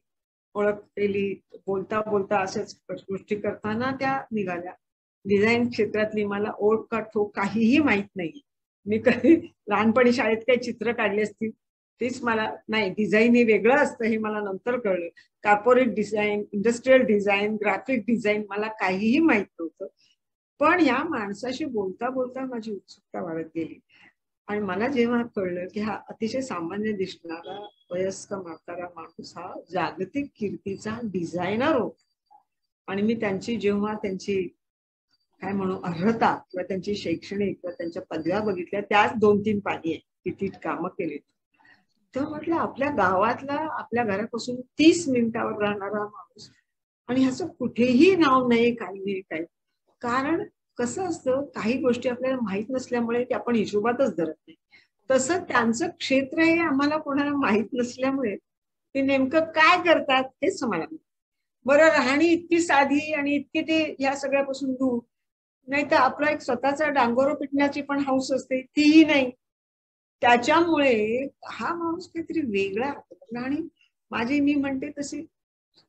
ओळख केली, बोलता बोलता अशाच गोष्टी करताना त्या निघाल्या. डिझाईन क्षेत्रातली मला ओळख का ठोक काहीही माहित नाही. मी कधी लहानपणी शाळेत काही चित्र काढली असतील तेच मला नाही. डिझाईन हे वेगळं असतं हे मला नंतर कळलं. Corporate design, industrial design, graphic design मला काहीही माहित नव्हतं. पण या माणसाशी बोलता बोलता माझी उत्सुकता वाढत गेली. आणि मला जेव्हा कळलं की हा अतिशय सामान्य दिसणारा वयस्क म्हातारा माणूस हा जागतिक कीर्तीचा डिझायनर होता, आणि मी जेव्हा त्यांची काय म्हणू अर्हता किंवा त्यांची शैक्षणिक किंवा त्यांच्या पदव्या बघितल्या, त्याच 2-3 पाणी आहेत, किती कामं केली. तर म्हटलं आपल्या गावातला, आपल्या घरापासून 30 मिनिटावर राहणारा माणूस, आणि ह्याचं कुठेही नाव नाही, काही नाही काही. कारण कसं असतं, काही गोष्टी आपल्याला माहित नसल्यामुळे ते आपण हिशोबातच धरत नाही. तसं त्यांचं क्षेत्र हे आम्हाला कोणाला माहित नसल्यामुळे ते नेमकं काय करतात हेच मला माहिती. बरं, राहणी इतकी साधी आणि इतकी ते ह्या सगळ्यापासून दूर, नाही तर आपला एक स्वतःचा डांगोरो पिटण्याची पण हौस असते, तीही नाही. त्याच्यामुळे हा माणूस काहीतरी वेगळा राहतो. आणि माझी, मी म्हणते तशी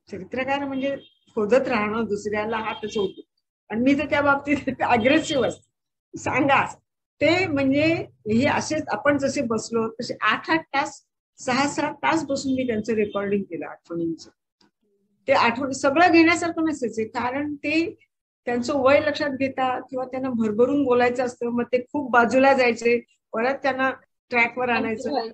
चरित्रकार म्हणजे शोधत राहणं दुसऱ्याला, हा त्याचा होतो. आणि मी तर त्या बाबतीत अग्रेसिव्ह असते. सांगा ते म्हणजे हे असेच आपण जसे बसलो तसे 8-8 तास, 6-6 तास बसून मी त्यांचं रेकॉर्डिंग केलं आठवणींचं. ते आठवण सगळं घेण्यासारखं नसायचे, कारण ते त्यांचं वय लक्षात घेता किंवा त्यांना भरभरून बोलायचं असतं, मग ते खूप बाजूला जायचे, परत त्यांना ट्रॅकवर आणायचं.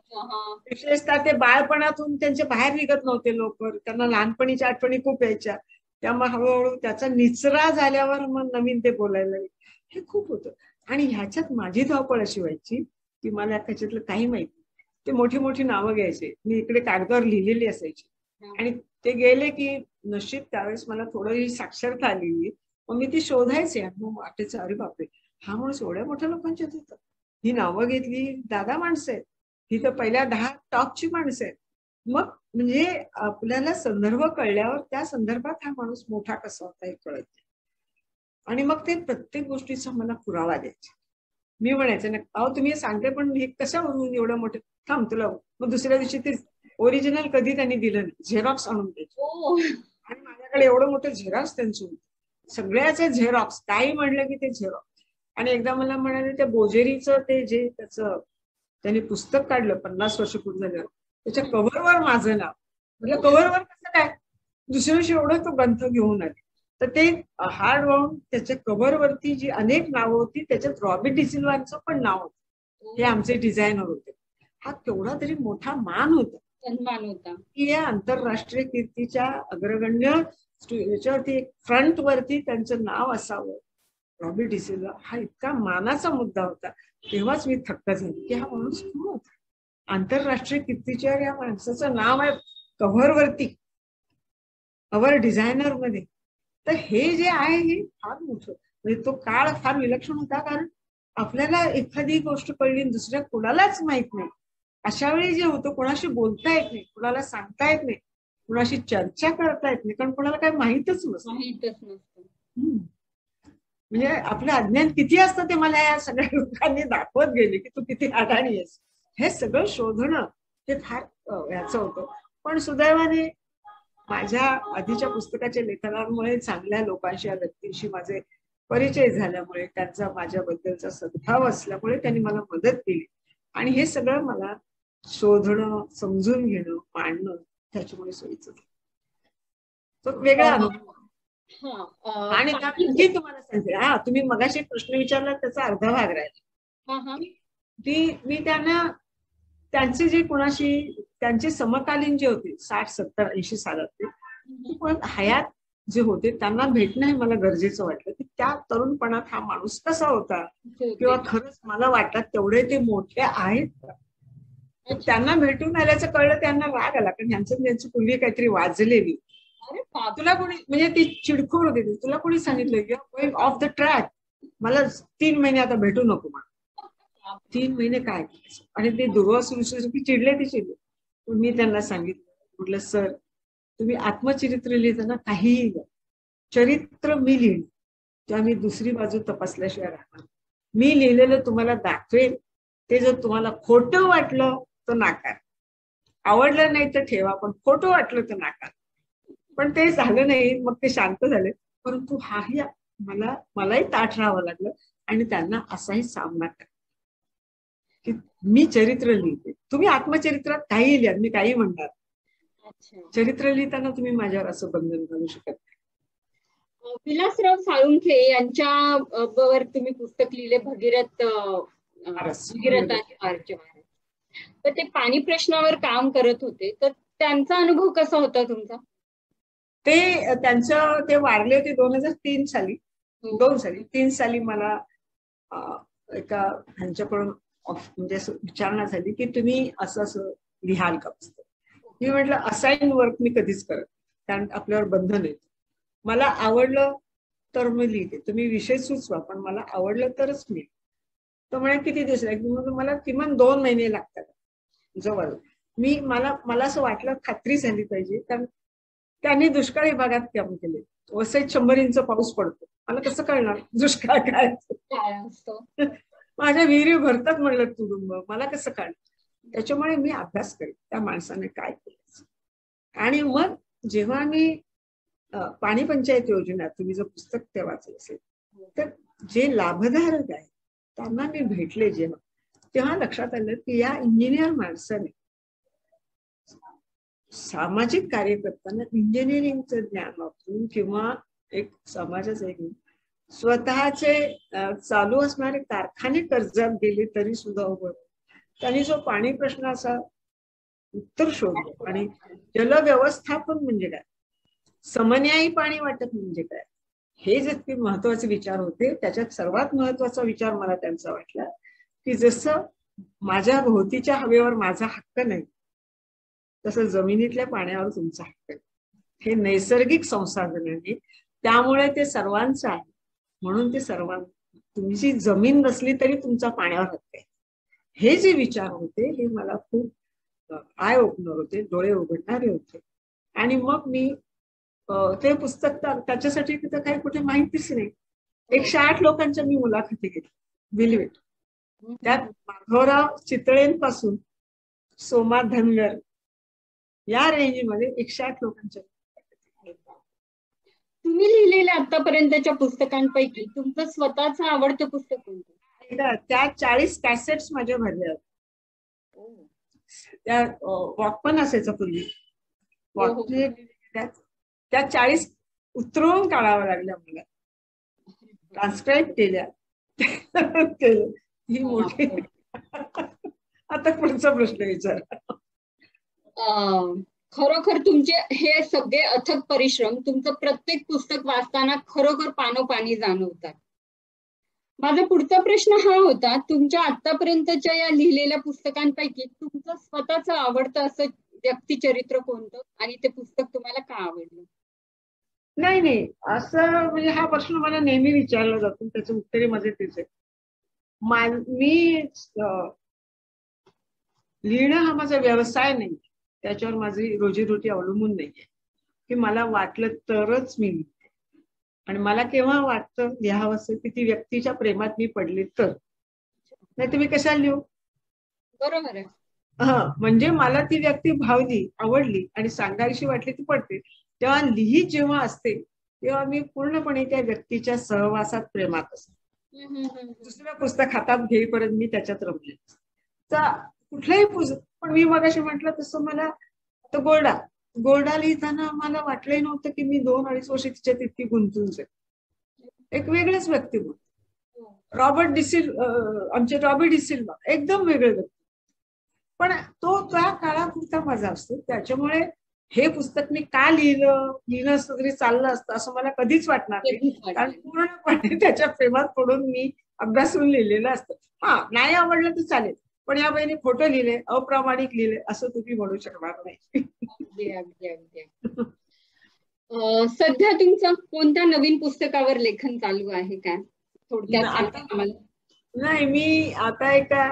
विशेषतः ते बाळपणातून त्यांचे बाहेर निघत नव्हते लवकर, त्यांना लहानपणीच्या आठवणी खूप यायच्या. त्यामुळे हळूहळू त्याचा निचरा झाल्यावर मग नवीन ते बोलायला लागले. हे खूप होतं. आणि ह्याच्यात माझी धावपळ अशी व्हायची की मला त्याच्यातलं काही माहिती. ते मोठी मोठी नावं घ्यायचे, मी इकडे कागदावर लिहिलेली असायची, आणि ते गेले की नशीब त्यावेळेस मला थोडं साक्षरता आलेली, मग मी ती शोधायचे. आणि मग वाटायचं अरे बापरे, हा माणूस एवढ्या मोठ्या लोकांच्यात होता, ही नावं घेतली, दादा माणसं आहेत, ही तर पहिल्या 10 टॉपची माणसं आहेत. मग म्हणजे आपल्याला संदर्भ कळल्यावर त्या संदर्भात हा माणूस मोठा कसा होता हे कळत. आणि मग ते प्रत्येक गोष्टीचा मला पुरावा द्यायचे. मी म्हणायचे ना, अहो तुम्ही सांगते पण हे कशावरून एवढं मोठं, थांब तुला. मग दुसऱ्या दिवशी ते ओरिजिनल कधी त्यांनी दिलं नाही, झेरॉक्स आणून द्यायचे. आणि माझ्याकडे एवढं मोठं झेरॉक्स त्यांचं होतं, सगळ्याचे झेरॉक्स, काही म्हणलं की ते झेरॉक्स. आणि एकदा मला म्हणाले त्या बोजेरीचं ते जे त्याचं त्यांनी पुस्तक काढलं 50 वर्ष पूर्ण झालं, त्याच्या कव्हरवर माझं नाव. म्हणजे कव्हरवर कसं काय, दुसऱ्या दिवशी एवढं तो ग्रंथ घेऊन आले. तर ते हार्ड वाऊंड त्याच्या कव्हरवरती जी अनेक नावं होती त्याच्यात रॉबर्ट डिसिल्वाचं पण नाव होतं. हे आमचे डिझायनर होते. हा केवढा तरी मोठा मान होता, सन्मान होता की या आंतरराष्ट्रीय कीर्तीच्या अग्रगण्य याच्यावरती फ्रंट वरती त्यांचं नाव असावं. रॉबर्ट डिसिल्वा हा इतका मानाचा मुद्दा होता. तेव्हाच मी थक्क झाली की हा माणूस कोण होता, आंतरराष्ट्रीय कीर्तीच्या या माणसाचं नाव आहे कव्हरवरती, कव्हर डिझायनर मध्ये. तर हे जे आहे हे फार मोठं, म्हणजे तो काळ फार विलक्षण होता. कारण आपल्याला एखादी गोष्ट कळली दुसऱ्या कोणालाच माहित नाही, अशा वेळी जे होतं कोणाशी बोलता येत नाही, कोणाला सांगता येत नाही, कोणाशी चर्चा करता येत नाही, कारण कोणाला काही माहितच नसतं. म्हणजे आपलं अज्ञान किती असतं ते मला या सगळ्या लोकांनी दाखवत गेले की तू किती अडाणी आहेस. हे सगळं शोधणं ते फार याचं होतं. पण सुदैवाने माझ्या आधीच्या पुस्तकाच्या लेखनामुळे चांगल्या लोकांशी, या व्यक्तींशी माझे परिचय झाल्यामुळे, त्यांचा माझ्याबद्दलचा सद्भाव असल्यामुळे त्यांनी मला मदत केली. आणि हे सगळं मला शोधणं, समजून घेणं, मांडणं त्याच्यामुळे सोयीचं. तो वेगळा अनुभव. आणि आणखी तुम्हाला सांगते, तुम्ही मगाशी प्रश्न विचारला त्याचा अर्धा भाग राहिला. मी त्यांना त्यांचे जे कोणाशी त्यांचे समकालीन जे होते 60, 70, 80 सालातले पण हयात जे होते त्यांना भेटणं हे मला गरजेचं वाटलं की त्या तरुणपणात हा माणूस कसा होता किंवा खरंच मला वाटतं तेवढे ते मोठे आहेत का. त्यांना भेटून आल्याचं कळलं, त्यांना राग आला कारण त्यांची पूर्वी काहीतरी वाजलेली. तुला कोणी म्हणजे ती चिडखोड होती, तुला कोणी सांगितलं की गोइंग ऑफ द ट्रॅक, मला 3 महिने आता भेटू नको मला. 3 महिने काय आणि ते दुर्वास ऋषी चिडले ते चिडले. पण मी त्यांना सांगितलं, म्हटलं सर तुम्ही आत्मचरित्र लिहिताना काहीही चरित्र मी लिहिण तेव्हा मी दुसरी बाजू तपासल्याशिवाय राहणार. मी लिहिलेलं तुम्हाला दाखवेल, ते जर तुम्हाला खोटं वाटलं तर नाकार, आवडलं नाही तर ठेवा, पण खोटं वाटलं तर नाकार. पण ते झालं नाही, मग ते शांत झाले. परंतु हाही मलाही ताठ राहावं लागलं आणि त्यांना असाही सामना करा की मी चरित्र लिहिते, तुम्ही आत्मचरित्रात काही लिहा, मी काही म्हणणार, चरित्र लिहिताना तुम्ही माझ्यावर असं बंधन घालू शकत नाही. विलासराव साळुंखे यांच्या वर तुम्ही पुस्तक लिहिले, भगीरथ आणि वारचे वारस. तर ते पाणी प्रश्नावर काम करत होते, तर त्यांचा अनुभव कसा होता तुमचा? त्यांचं ते वारले होते 2003 साली. 3 साली मला एका ह्यांच्याकडून म्हणजे असं विचारणा झाली की तुम्ही असं लिहाल का पुस्तक. मी म्हटलं असाईन वर्क मी कधीच करत, कारण आपल्यावर बंधन येतं. मला आवडलं तर मी लिहिते, तुम्ही विषय सुचवा पण मला आवडलं तरच मी. तो म्हणे किती दिवस लागतील, मला किमान 2 महिने लागतात जवळ. मला असं वाटलं खात्री झाली पाहिजे, कारण त्यांनी दुष्काळी भागात काम केले. वसईत 100 इंच पाऊस पडतो, मला कसं कळणार दुष्काळ काय असतो. माझ्या विहिरी भरतात म्हणलं तुडुंब, मला कसं कळणार. त्याच्यामुळे मी अभ्यास करेन त्या माणसाने काय केलं. आणि मग जेव्हा मी पाणी पंचायत योजना, तुम्ही जर पुस्तक ते वाचलं असेल तर जे लाभधारक आहेत त्यांना मी भेटले तेव्हा लक्षात आलं की या इंजिनियर माणसाने सामाजिक कार्य करताना इंजिनिअरिंगचं ज्ञान वापरून किंवा एक समाजाचं एक स्वतःचे चालू असणारे कारखाने कर्जात गेले तरी सुद्धा उभं त्यांनी जो पाणी प्रश्नाचा उत्तर शोधलं. आणि जलव्यवस्थापन म्हणजे काय, समन्यायी पाणी वाटप म्हणजे काय, हे जे महत्वाचे विचार होते. त्याच्यात सर्वात महत्वाचा विचार मला त्यांचा वाटला की जसं माझ्या भोवतीच्या हवेवर माझा हक्क नाही, तसं जमिनीतल्या पाण्यावर तुमचा हक्क आहे. हे नैसर्गिक संसाधन आहे, त्यामुळे ते सर्वांचं आहे. म्हणून ते तुमची जमीन नसली तरी तुमचा पाण्यावर हक्क आहे. हे जे विचार होते हे मला खूप आय ओपनर होते, डोळे उघडणारे होते. आणि मग मी ते पुस्तक त्याच्यासाठी तिथं काही कुठे माहितीच नाही. 108 लोकांच्या मी मुलाखती घेतल्या, बिलवेट. त्यात माधवराव चितळेंपासून सोमा धनगर या रेंजमध्ये 108 लोकांच्या. तुम्ही लिहिलेल्या आतापर्यंतच्या पुस्तकांपैकी तुमचं स्वतःचं आवडतं पुस्तक कोणतं? त्या 40 कॅसेट्स माझ्या भरल्या. त्या वॉकपन असायचं पूर्वी, त्या 40 उतरवून काढाव्या लागल्या मला, ट्रान्सक्राईब केल्या. ही मोठी. आता पुढचा प्रश्न विचारा. खरोखर तुमचे हे सगळे अथक परिश्रम तुमचं प्रत्येक पुस्तक वाचताना खरोखर पानोपानी जाणवतात. माझा पुढचा प्रश्न हा होता, तुमच्या आतापर्यंतच्या या लिहिलेल्या पुस्तकांपैकी तुमचं स्वतःचं आवडतं असं व्यक्तिचरित्र कोणतं आणि ते पुस्तक तुम्हाला का आवडलं? नाही असं म्हणजे हा प्रश्न मला नेहमी विचारला जातो, त्याचं उत्तरे माझे तेच आहे. मी लिहिणं हा माझा व्यवसाय नाही, त्याच्यावर माझी रोजीरोटी अवलंबून नाहीये की मला वाटलं तरच मी लिहिते. आणि मला केव्हा वाटतं लिहावंसं की ती व्यक्तीच्या प्रेमात मी पडले तर, नाही तुम्ही कशाला लिहू. बरोबर आहे. म्हणजे मला ती व्यक्ती भावली, आवडली आणि सांगायची वाटली ती पडते, तेव्हा लिहित जेव्हा असते तेव्हा मी पूर्णपणे त्या व्यक्तीच्या सहवासात प्रेमात असते. दुसरं पुस्तक हातात घेईपर्यंत मी त्याच्यात रमले. कुठलंही पुस्तक, पण मी मगाशी म्हटलं तसं मला तो गोल्डा गोल्डा लिहिताना मला वाटलंही नव्हतं की मी 2-2.5 वर्ष तिच्यात इतकी गुंतून जाईल. एक वेगळंच व्यक्तिमत्व. आमचे रॉबी डिसिल्वा एकदम वेगळे व्यक्ती, पण तो त्या काळापुरता माझा असतो. त्याच्यामुळे हे पुस्तक मी का लिहिलं असतं तरी चाललं असतं असं मला कधीच वाटणार नाही, कारण पूर्णपणे त्याच्या प्रेमात पडून मी अभ्यासून लिहिलेलं असतं. हा, नाही आवडलं तर चालेल, पण या बहिणी खोटं लिहिले, अप्रामाणिक लिहिले असं तुम्ही म्हणू शकणार नाही. सध्या तुमचं कोणत्या नवीन पुस्तकावर लेखन चालू आहे काय? थोडक्यात नाही, मी आता एका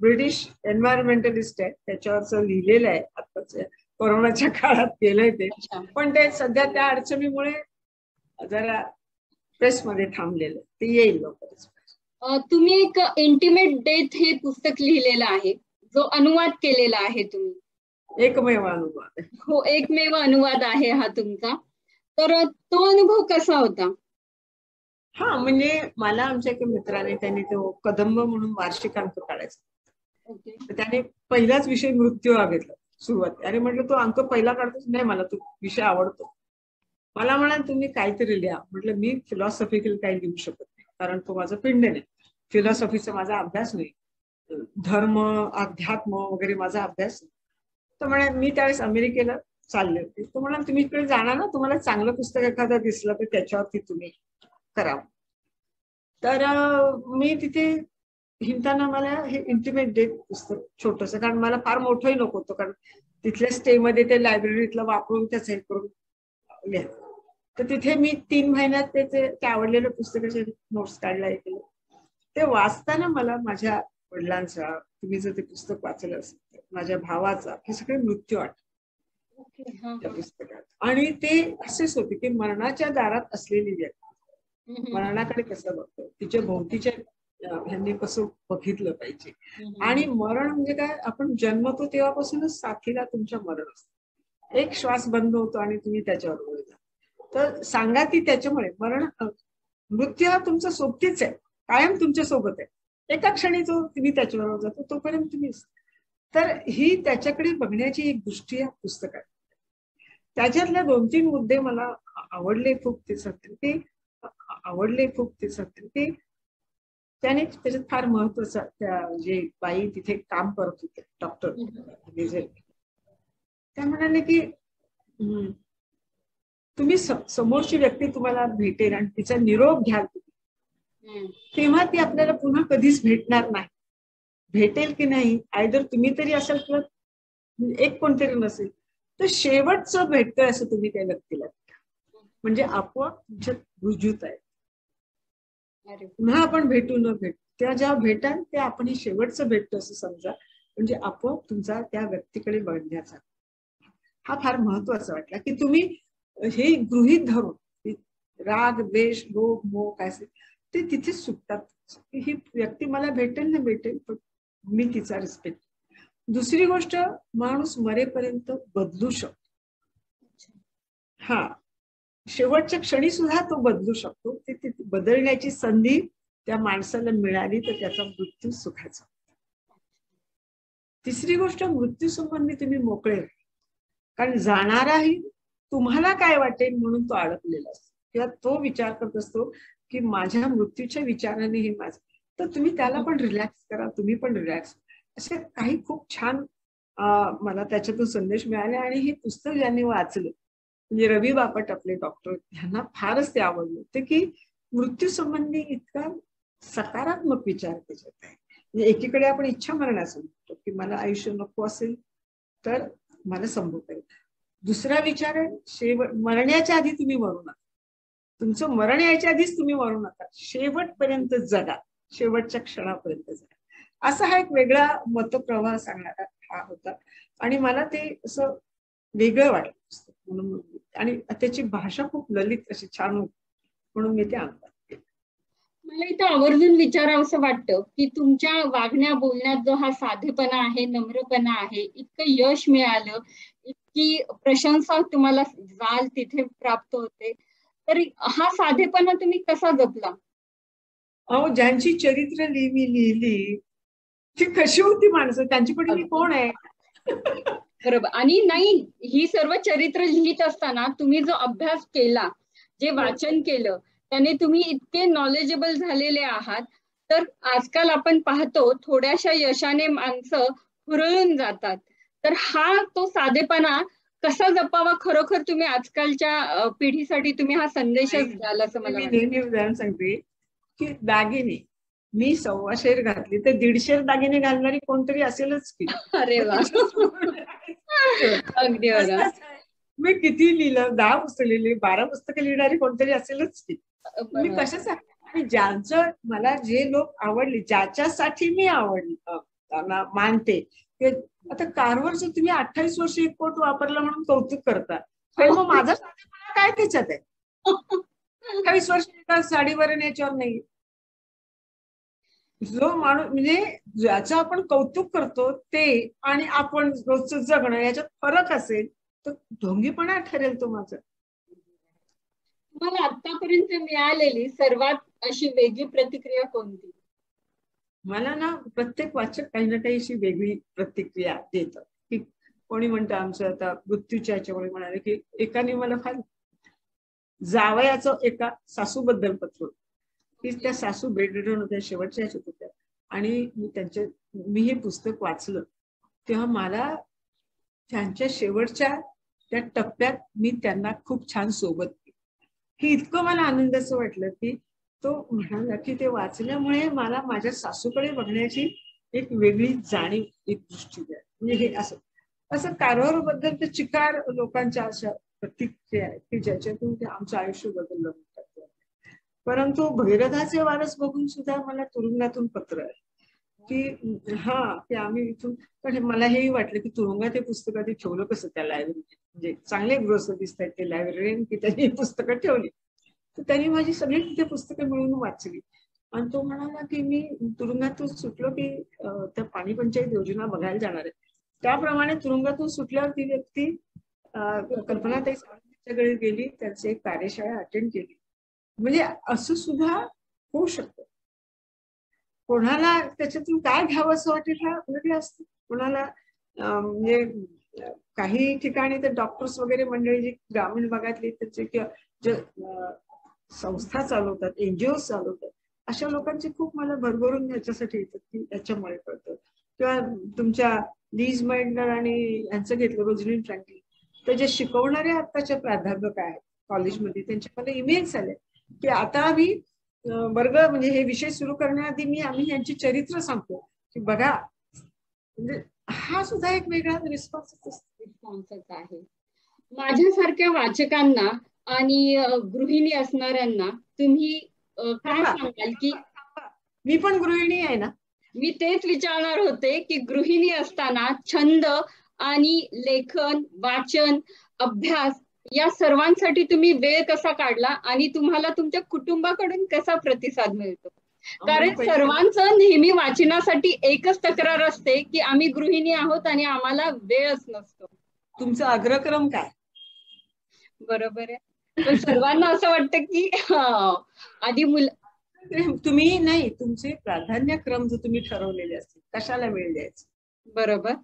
ब्रिटिश एन्व्हायरमेंटलिस्ट आहे त्याच्यावरच लिहिलेलं आहे. आताच कोरोनाच्या काळात केलंय ते, पण ते सध्या त्या अडचणीमुळे जरा प्रेसमध्ये थांबलेलं. ते येईल लवकरच. तुम्ही एक इंटिमेट डेथ हे पुस्तक लिहिलेलं आहे, जो अनुवाद केलेला आहे तुम्ही. एकमेव अनुवाद. हो, एकमेव अनुवाद आहे हा तुमचा. तर तो अनुभव कसा होता? हा, म्हणजे मला आमच्या एका मित्राने, त्यांनी तो कदंब म्हणून वार्षिकांक काढायचा. त्याने पहिलाच विषय मृत्यू हा घेतला सुरुवात. अरे म्हटलं, तो अंक पहिला काढतोच? नाही, मला तो विषय आवडतो. मला म्हणाल तुम्ही काहीतरी लिहा. म्हटलं मी फिलॉसॉफिकल काही लिहू शकत नाही, कारण तो माझा पिंड नाही. फिलॉसॉफीचा माझा अभ्यास नाही, धर्म अध्यात्म वगैरे माझा अभ्यास नाही. तर म्हणे, मी त्यावेळेस अमेरिकेला चालले होते. तो म्हणाल तुम्ही इकडे जाणार ना, तुम्हाला चांगलं पुस्तक एखादं दिसलं तर त्याच्यावरती तुम्ही करावं. तर मी तिथे हिंडताना मला हे इंटिमेट डेथ पुस्तक छोटंसं, कारण मला फार मोठंही नको होतं, कारण तिथल्या स्टेमध्ये ते लायब्ररीतलं वापरून त्याच हे करून लिहायचं. तर तिथे मी 3 महिन्यात ते आवडलेल्या पुस्तकाचे नोट्स काढला केलं. ते वाचताना मला माझ्या वडिलांचा, तुम्ही जर ते पुस्तक वाचलं असेल, माझ्या भावाचा, हे सगळे मृत्यू आठवले त्या पुस्तकात. आणि ते असेच होते की मरणाच्या दारात असलेली व्यक्ती मरणाकडे कसं बघतो, तिच्या भोवतीच्या ह्यांनी कसं बघितलं पाहिजे. आणि मरण म्हणजे काय, आपण जन्मतो तेव्हापासूनच साथीला तुमच्या मरण असतं. एक श्वास बंद होतो आणि तुम्ही त्याच्यावर जाता. तर सांगा ती त्याच्यामुळे मृत्यू हा तुमचा सोबतीच आहे, कायम तुमच्या सोबत आहे. एका क्षणी जो तुम्ही त्याच्याबरोबर जातो तोपर्यंत तुम्ही. तर ही त्याच्याकडे बघण्याची एक दृष्टी या पुस्तकात. त्याच्यातल्या 2-3 मुद्दे मला आवडले खूप. ते सत्य ते त्याने त्याच्यात फार महत्वाचा, त्या जे बाई तिथे काम करत होते डॉक्टर, त्या म्हणाले की तुम्ही समोरची व्यक्ती तुम्हाला भेटेल आणि तिचा निरोप घ्याल तुम्ही, तेव्हा ती आपल्याला पुन्हा कधीच भेटणार नाही. भेटेल की नाही, आयदर तुम्ही तरी असाल किंवा एक कोणतरी नसेल, तर शेवटचं भेटतंय असं तुम्ही त्या व्यक्तीला, म्हणजे आपोआप तुमच्यात रुजूत आहे. पुन्हा आपण भेटू न भेटू, त्या जेव्हा भेटाल ते आपण हे शेवटचं भेटतो असं समजा, म्हणजे आपोआप तुमचा त्या व्यक्तीकडे बघण्याचा हा फार महत्वाचा वाटला. की तुम्ही हे गृहीत धरून राग द्वेष लोभ मोह काय असेल ते तिथे सुटतात. ही व्यक्ती मला भेटेल ना भेटेल, पण मी तिचा रिस्पेक्ट. दुसरी गोष्ट, माणूस मरेपर्यंत बदलू शकतो. हा, शेवटच्या क्षणी सुद्धा तो बदलू शकतो. ते बदलण्याची संधी त्या माणसाला मिळाली तर त्याचा मृत्यू सुखाचा. तिसरी गोष्ट, मृत्यू संबंधी तुम्ही मोकळे, कारण जाणाराही तुम्हाला काय वाटेल म्हणून तो अडकलेला असतो, किंवा तो विचार करत असतो की माझ्या मृत्यूच्या विचाराने हे माझं. तर तुम्ही त्याला पण रिलॅक्स करा, तुम्ही पण रिलॅक्स. असे काही खूप छान मला त्याच्यातून संदेश मिळाले. आणि हे पुस्तक ज्यांनी वाचलं, म्हणजे रवी बापट आपले डॉक्टर, यांना फारच ते आवडलं होते की मृत्यू संबंधी इतका सकारात्मक विचार त्याच्यात आहे. म्हणजे एकीकडे आपण इच्छा मरणाचं म्हणतो की मला आयुष्य नको असेल तर मला संभवत आहे. दुसरा विचार आहे मरण्याच्या आधी तुम्ही मरू नका, तुमचं मरण यायच्या आधीच तुम्ही मरू नका, शेवटपर्यंत जगा, शेवटच्या क्षणापर्यंत जगा. असा हा एक वेगळा मतप्रवाह सांगणारा हा होता. आणि मला ते असं वेगळं वाटलं म्हणून, आणि त्याची भाषा खूप ललित अशी छान होती म्हणून मी ते आणलं. मला इथं आवर्जून विचारावं असं वाटतं की तुमच्या वागण्या बोलण्यात जो हा साधेपणा आहे, नम्रपणा आहे, इतकं यश मिळालं, इतकी प्रशंसा तुम्हाला जाल तिथे प्राप्त होते, तर हा साधेपणा तुम्ही कसा जपला? अहो, ज्यांची चरित्र मी लिहिली ती कशी होती माणसं, त्यांची पण मी कोण आहे बरोबर. आणि नाही, ही सर्व चरित्र लिहित असताना तुम्ही जो अभ्यास केला, जे वाचन केलं, त्याने तुम्ही इतके नॉलेजेबल झालेले आहात. तर आजकाल आपण पाहतो थोड्याशा यशाने माणसं हुरळून जातात. तर हा तो साधेपणा कसा जपावा, खरोखर तुम्ही आजकालच्या पिढीसाठी तुम्ही हा संदेशच द्याल असं मला मी वाटतं. नेहमी उदाहरण सांगते की दागिने मी 1.25 शेर घातली तर 1.5 शेर दागिने घालणारी कोणतरी असेलच की. अरे वा. अगदी बरोबर. मी किती लिहिलं, 10 पुस्तकं लिहिली, 12 पुस्तकं लिहिणारी कोणतरी असेलच की. मी बरोबर. कशासाठी, आणि ज्यांचं मला जे लोक आवडले, ज्याच्यासाठी मी आवडली त्यांना मानते. आता कारवरचं तुम्ही 28 वर्ष एक कोट वापरला म्हणून कौतुक करता, पण मग माझा साधेपणा काय त्याच्यात आहे? 28 वर्ष एका साडीवर याच्यावर नाही. जो माणूस म्हणजे ज्याचं आपण कौतुक करतो ते आणि आपण रोजचं जगणं याच्यात फरक असेल तर ढोंगीपणा ठरेल तो माझा. तुम्हाला आतापर्यंत मिळालेली सर्वात अशी वेगळी प्रतिक्रिया कोणती? मला ना प्रत्येक वाचक काही ना काही अशी वेगळी प्रतिक्रिया देतात. की कोणी म्हणतं आमचं आता मृत्यूच्या याच्यामुळे म्हणाले की एकाने मला फार जावयाचं एका सासूबद्दल पत्र, की त्या सासू बेडरिडन होत्या, शेवटच्या ह्याच्यात होत्या, आणि मी हे पुस्तक वाचलं तेव्हा मला त्यांच्या शेवटच्या त्या टप्प्यात मी त्यांना खूप छान सोबत केली. हे इतकं मला आनंदाचं वाटलं की तो म्हणाला की ते वाचल्यामुळे मला माझ्या सासूकडे बघण्याची एक वेगळी जाणीव, एक दृष्टी द्या. म्हणजे हे असं कारवार बद्दल ते चिकार लोकांच्या अशा प्रतिक्रिया आहेत की ज्याच्यातून ते आमचं आयुष्य बदललं म्हणतात. परंतु भगीरथाचे वारस बघून सुद्धा मला तुरुंगातून पत्र आहे की की आम्ही इथून, पण मला हेही वाटलं की तुरुंगात हे पुस्तक आधी ठेवलं कसं त्या लायब्ररीत, म्हणजे चांगले गृहस्थ दिसत आहेत ते लायब्ररीयन की त्यांनी ही पुस्तकं ठेवली. तर त्यांनी माझी सगळी तिथे पुस्तकं मिळून वाचली. आणि तो म्हणाला की मी तुरुंगातून सुटलो की त्या पाणी पंचायत योजना बघायला जाणार आहे. त्याप्रमाणे तुरुंगातून सुटल्यावर ती व्यक्ती कल्पनाताई सावंतकडे गेली, त्यांची एक कार्यशाळा अटेंड केली. म्हणजे असं सुद्धा होऊ शकतं. कोणाला त्याच्यातून काय घ्यावं असं वाटेल हा वेगळं असतं. कोणाला म्हणजे काही ठिकाणी तर डॉक्टर्स वगैरे मंडळी जी ग्रामीण भागातली त्याचे किंवा जे संस्था चालवतात, एनजीओ चालवतात, अशा लोकांची खूप मला भरभरून याच्यासाठी येतात की याच्यामुळे कळतं. किंवा तुमच्या लीज माइंडर आणि यांचं घेतलं रोजलिन फ्रँकलिन, तर जे शिकवणारे आत्ताच्या प्राध्यापक आहेत कॉलेजमध्ये त्यांचे मला ईमेल्स आले की आता आम्ही वर्ग म्हणजे हे विषय सुरू करण्याआधी आम्ही यांची चरित्र सांगतो की बघा. म्हणजे हा सुद्धा एक वेगळा रिस्पॉन्सच आहे. माझ्यासारख्या वाचकांना आणि गृहिणी असणाऱ्यांना तुम्ही काय सांगाल की, मी पण गृहिणी आहे ना. मी तेच विचारणार होते की गृहिणी असताना छंद आणि लेखन, वाचन, अभ्यास या सर्वांसाठी तुम्ही वेळ कसा काढला आणि तुम्हाला तुमच्या कुटुंबाकडून कसा प्रतिसाद मिळतो? कारण सर्वांचं नेहमी वाचनासाठी एकच तक्रार असते की आम्ही गृहिणी आहोत आणि आम्हाला वेळच नसतो. तुमचा अग्रक्रम काय? बरोबर आहे. पण सर्वांना असं वाटतं की आधी तुम्ही नाही, तुमचे प्राधान्यक्रम जो तुम्ही ठरवलेले असतील कशाला वेळ द्यायचा. बरोबर.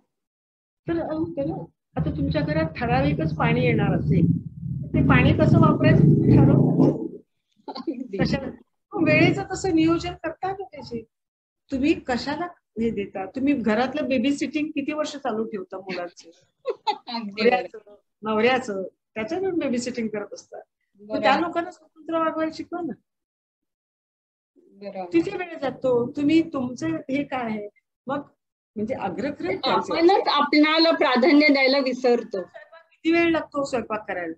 तर आता तुमच्या घरात ठराविकच पाणी येणार असेल, ते पाणी कसं वापरायचं ठरवलं. वेळेचं तसं नियोजन करता ना त्याचे. तुम्ही कशाला हे देता? तुम्ही घरातलं बेबी सिटिंग किती वर्ष चालू ठेवता मुलांचं, नवऱ्याचं, त्याच्यातून बेबी सिटिंग करत असतात. त्या लोकांना स्वतंत्र वागवायला शिकवा ना. तिथे वेळ जातो. तुम्ही तुमचं हे काय आहे मग, म्हणजे अग्रक्रम आपणच आपणाला प्राधान्य द्यायला विसरतो. किती वेळ लागतो स्वयंपाक करायला?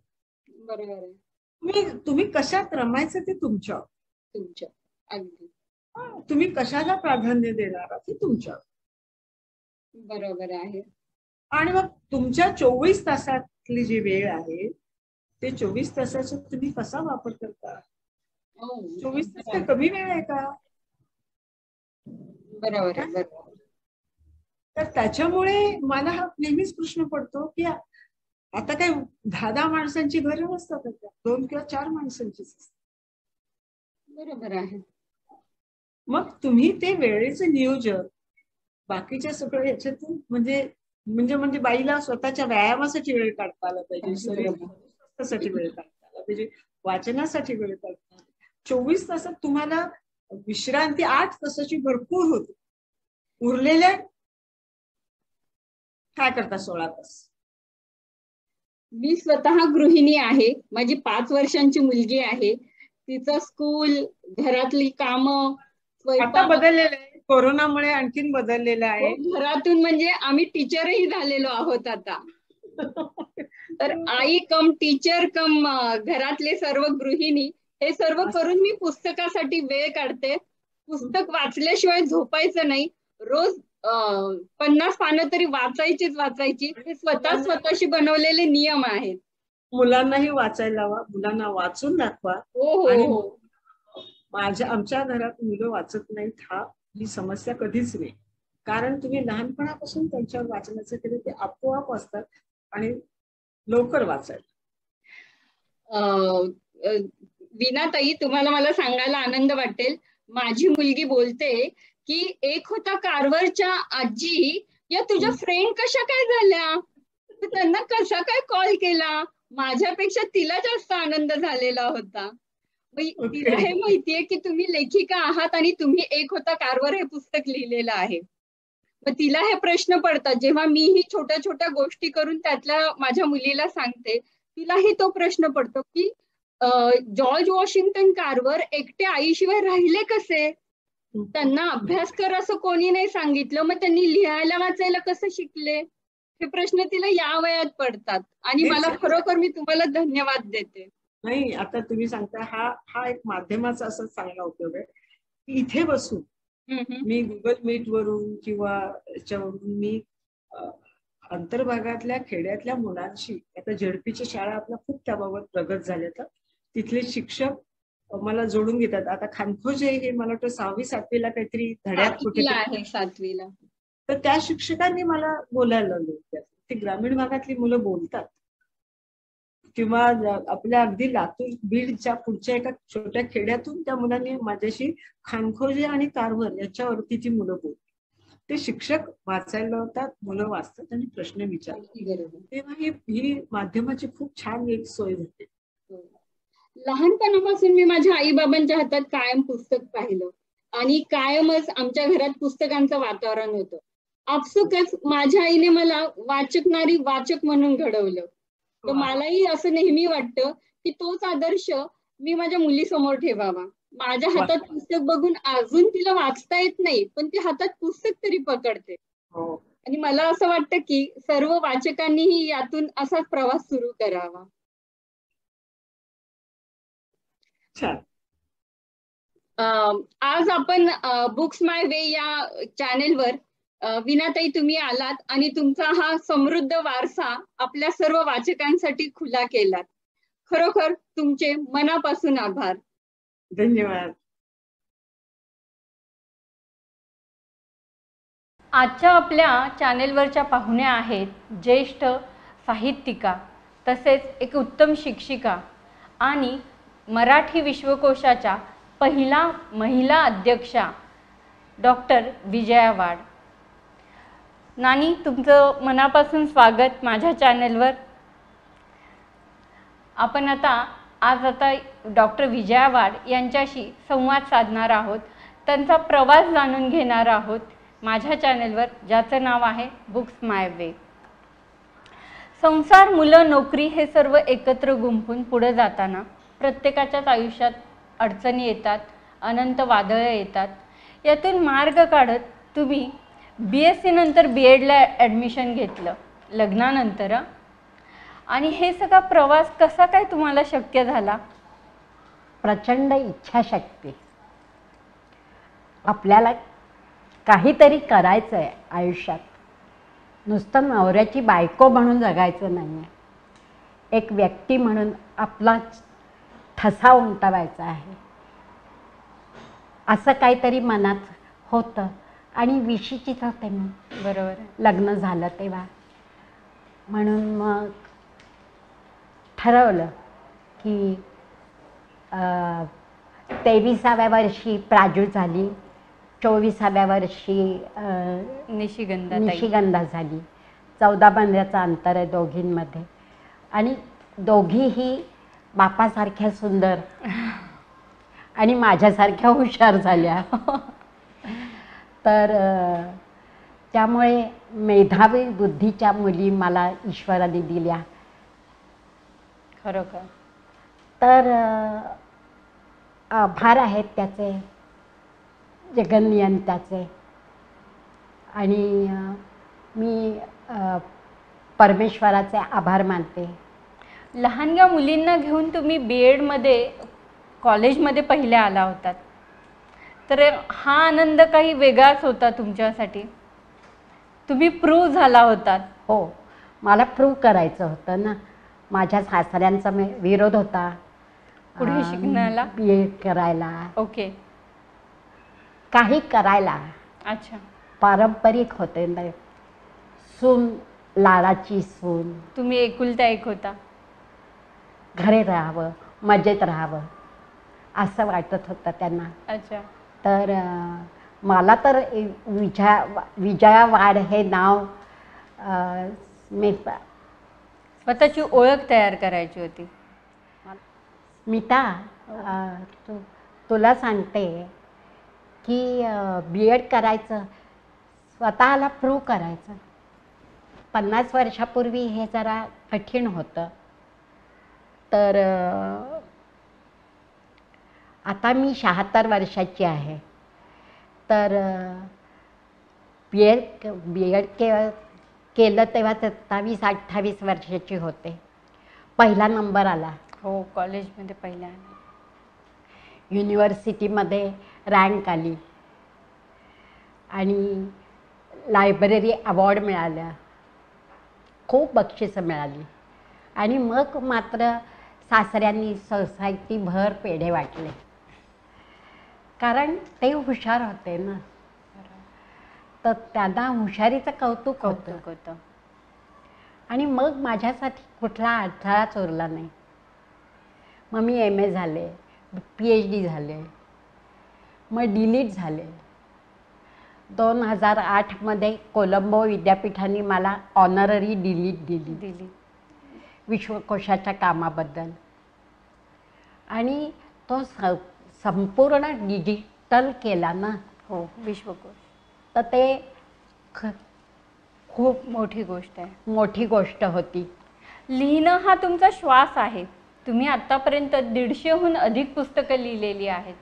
बरोबर. तुम्ही कशात रमायचं ते तुमच्या अगदी. तुम्ही कशाला प्राधान्य देणार ते तुमच्या बरोबर आहे. आणि मग तुमच्या 24 तासातली जी वेळ आहे ते 24 तासाचा तुम्ही कसा वापर करता? 24 तास काय कमी वेळ आहे का? बरोबर आहे. तर त्याच्यामुळे मला हा नेहमीच प्रश्न पडतो की आता काय 10 माणसांची घरं नसतात, 2 किंवा 4 माणसांचीच असतात. बरोबर आहे. मग तुम्ही ते वेळेचं नियोजन बाकीच्या सगळं याच्यातून म्हणजे म्हणजे म्हणजे बाईला स्वतःच्या व्यायामासाठी वेळ काढता आला पाहिजे, शरीर स्वास्थ्यासाठी वेळ काढता आला पाहिजे, वाचनासाठी वेळ काढता आला. 24 तासात तुम्हाला विश्रांती 8 तासाची भरपूर होते. उरलेले काय करता 16 तास? मी स्वतः गृहिणी आहे. माझी 5 वर्षांची मुलगी आहे. तिचं स्कूल, घरातली कामं, आता स्वयंपाक. बदललेलं आहे, कोरोनामुळे आणखीन बदललेलं आहे. घरातून म्हणजे आम्ही टीचरही झालेलो आहोत आता. तर आई कम टीचर कम घरातले सर्व गृहिणी हे सर्व करून मी पुस्तकासाठी वेळ काढते. पुस्तक वाचल्याशिवाय झोपायचं नाही. रोज 50 पानं तरी वाचायची. हे स्वतःशी बनवलेले नियम आहेत. मुलांनाही वाचायला लावा, मुलांना वाचून दाखवा. आणि आमच्या घरात मुलं वाचत नाहीत ही समस्या कधीच नाही. कारण तुम्ही लहानपणापासून त्यांच्यावर वाचनाचं केलं ते आपोआप वाचतात आणि लवकर वाचायला. वीणाताई, तुम्हाला मला सांगायला आनंद वाटेल, माझी मुलगी बोलते की एक होता कारवरच्या आजी, या तुझ्या फ्रेंड कशा काय झाल्या, त्यांना कसा काय कॉल केला, माझ्यापेक्षा तिला जास्त आनंद झालेला होता. तिला हे माहितीये की तुम्ही लेखिका आहात आणि तुम्ही एक होता कारवर हे पुस्तक लिहिलेलं आहे. मग तिला हे प्रश्न पडतात. जेव्हा मीही छोट्या छोट्या गोष्टी करून त्यातल्या माझ्या मुलीला सांगते, तिलाही तो प्रश्न पडतो की जॉर्ज वॉशिंग्टन कारवर एकटे आईशिवाय राहिले कसे, त्यांना अभ्यास कर असं कोणी नाही सांगितलं, मग त्यांनी लिहायला वाचायला कसं शिकले, हे प्रश्न तिला या वयात पडतात. आणि मला खरोखर मी तुम्हाला धन्यवाद देते. नाही, आता तुम्ही सांगता हा एक माध्यमाचा असा चांगला उपयोग आहे की इथे बसून मी गुगल मीट वरून किंवा याच्यावरून मी अंतर्भागातल्या खेड्यातल्या मुलांशी, आता झेडपीच्या शाळा आपल्या खूप त्याबाबत प्रगत झाल्या, तर तिथले शिक्षक मला जोडून घेतात. आता खानखोजे हे मला वाटतं 6वी-7वीला काहीतरी धड्यात कुठे आहे, 7वीला, तर त्या शिक्षकांनी मला बोलायला लावलं. ते ग्रामीण भागातली मुलं बोलतात किंवा आपल्या अगदी लातूर बीडच्या पुढच्या एका छोट्या खेड्यातून त्या मुलांनी माझ्याशी खानखोजे आणि कारवर याच्यावरती ती मुलं बोलतात. ते शिक्षक वाचायला लावतात, मुलं वाचतात आणि प्रश्न विचारतात. तेव्हा ही माध्यमाची खूप छान एक सोय होते. लहानपणापासून मी माझ्या आईबाबांच्या हातात कायम पुस्तक पाहिलं आणि कायमच आमच्या घरात पुस्तकांचं वातावरण होतं. आपसुकच माझ्या आईने मला वाचकणारी वाचक म्हणून घडवलं. तर मलाही असं नेहमी वाटतं की तोच आदर्श मी माझ्या मुलीसमोर ठेवावा. माझ्या हातात पुस्तक बघून अजून तिला वाचता येत नाही, पण ती हातात पुस्तक तरी पकडते. आणि मला असं वाटतं की सर्व वाचकांनीही यातून असाच प्रवास सुरू करावा. आज आपण बुक्स माय वे या चॅनेलवर वीणाताई तुम्ही आलात आणि तुमचा हा समृद्ध वारसा आपल्या सर्व वाचकांसाठी खुला केलात. खरोखर तुमचे मनापासून आभार. धन्यवाद. आजच्या आपल्या चॅनेलवरच्या पाहुण्या आहेत ज्येष्ठ साहित्यिका, तसेच एक उत्तम शिक्षिका आणि मराठी विश्वकोशाच्या पहिला महिला अध्यक्षा डॉक्टर विजया वाड. नानी, तुमचं मनापासून स्वागत माझ्या चॅनेलवर. आपण आज डॉक्टर विजया वाड यांच्याशी संवाद साधणार आहोत, त्यांचा प्रवास जाणून घेणार आहोत माझ्या चॅनेलवर, ज्याचं नाव आहे बुक्स माय वे. संसार, मुलं, नोकरी हे सर्व एकत्र गुंफून पुढे जाताना प्रत्येकाच्याच आयुष्यात अडचणी येतात, अनंत वादळे येतात. यातून मार्ग काढत तुम्ही BSc नंतर B.Edला ॲडमिशन घेतलं लग्नानंतर. आणि हे सगळा प्रवास कसा काय तुम्हाला शक्य झाला? प्रचंड इच्छाशक्ती. आपल्याला काहीतरी करायचं आहे आयुष्यात, नुसतं नवऱ्याची बायको म्हणून जगायचं नाही आहे, एक व्यक्ती म्हणून आपला ठसा उमटवायचा आहे, असं काहीतरी मनात होतं. आणि विशीचीच होते मग, बरोबर, लग्न झालं तेव्हा. म्हणून मग ठरवलं की 23व्या वर्षी प्राजू झाली, 24व्या वर्षी निशिगंधा झाली. 14 महिन्याचं अंतर आहे दोघींमध्ये. आणि दोघीही बापासारख्या सुंदर आणि माझ्यासारख्या हुशार झाल्या. तर त्यामुळे मेधावी बुद्धीच्या मुली मला ईश्वराने दिल्या. खरोखर. तर आभार आहेत त्याचे, जगन्नियंत्याचे. आणि मी परमेश्वराचे आभार मानते. लहानग्या मुलींना घेऊन तुम्ही BEdमध्ये कॉलेजमध्ये पहिल्या आला होतात, तर हा आनंद काही वेगळाच होता तुमच्यासाठी. तुम्ही प्रूव्ह झाला होतात. हो, मला प्रूव्ह करायचं होतं ना. माझ्या सासऱ्यांचा विरोध होता पुढे शिकण्याला, BEd करायला, ओके, काही करायला. अच्छा. पारंपरिक होते ना, सून, लाडाची सून, तुम्ही एकुलता एक होता. घरी राहावं, मजेत राहावं असं वाटत होतं त्यांना. अच्छा. तर मला तर विजया वाड हे नाव मी स्वतःची ओळख तयार करायची होती. मीता, तुला सांगते की BEd करायचं, स्वतःला प्रूव्ह करायचं. 50 वर्षापूर्वी हे जरा कठीण होतं. तर आता मी 76 वर्षाची आहे. तर BEd केलं तेव्हा 27-28 वर्षाची होते. पहिला नंबर आला. हो, कॉलेजमध्ये पहिल्या. युनिव्हर्सिटीमध्ये रँक आली आणि लायब्ररी अवॉर्ड मिळाला, खूप बक्षिसं मिळाली. आणि मग मात्र सासऱ्यांनी सोसायटीभर पेढे वाटले, कारण ते हुशार होते ना. तर त्यांना हुशारीचं कौतुक होतं. आणि मग माझ्यासाठी कुठला अडथळाच उरला नाही. मग मी MA झाले, PhD झाले, मग DLiT झाले. 2008मध्ये कोलंबो विद्यापीठाने मला ऑनररी DLiT दिली विश्वकोशाच्या कामाबद्दल. आणि तो संपूर्ण डिजिटल केला ना. हो, विश्वकोश. तर ते खूप मोठी गोष्ट आहे. मोठी गोष्ट होती. लिहिणं हा तुमचा श्वास आहे. तुम्ही आत्तापर्यंत 150हून अधिक पुस्तकं लिहिलेली आहेत.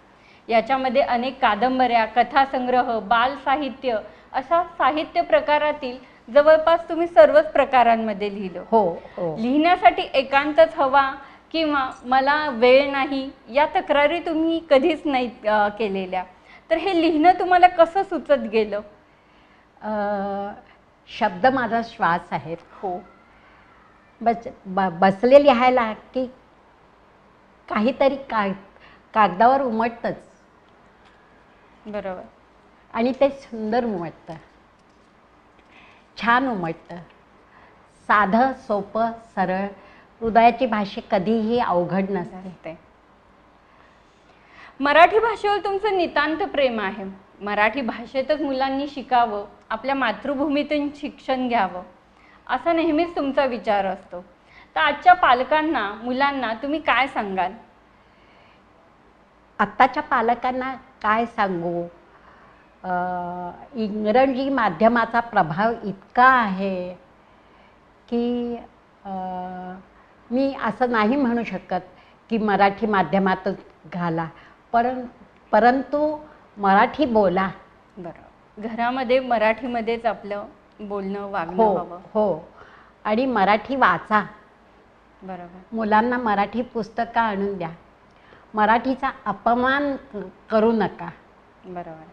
याच्यामध्ये अनेक कादंबऱ्या, कथासंग्रह, बालसाहित्य अशा साहित्य प्रकारातील जवळपास तुम्ही सर्वच प्रकारांमध्ये लिहिलं. हो. लिहिण्यासाठी एकांतच हवा किंवा मला वेळ नाही या तक्रारी तुम्ही कधीच नाही केलेल्या. तर हे लिहिणं तुम्हाला कसं सुचत गेलं? शब्द माझा श्वास आहे. हो. बसले लिहायला की काहीतरी कागदावर उमटतंच. बरोबर. आणि ते सुंदर उमटतं, छान उमटतं, साधं, सोपं, सरळ. हृदयाची भाषा कधीही अवघड नसते. मराठी भाषेवर तुमचं नितांत प्रेम आहे. मराठी भाषेतच मुलांनी शिकावं, आपल्या मातृभूमीतून शिक्षण घ्यावं असा नेहमीच तुमचा विचार असतो. तर आजच्या पालकांना, मुलांना तुम्ही काय सांगाल? आत्ताच्या पालकांना काय सांगू, इंग्रजी माध्यमाचा प्रभाव इतका आहे की मी असं नाही म्हणू शकत की मराठी माध्यमातच घाला, परंतु मराठी बोला. बरं, घरामध्ये मराठीमध्येच आपलं बोलणं, वागणं हवं. हो. आणि मराठी वाचा. बरोबर. मुलांना मराठी पुस्तकं आणून द्या. मराठीचा अपमान करू नका. बरोबर.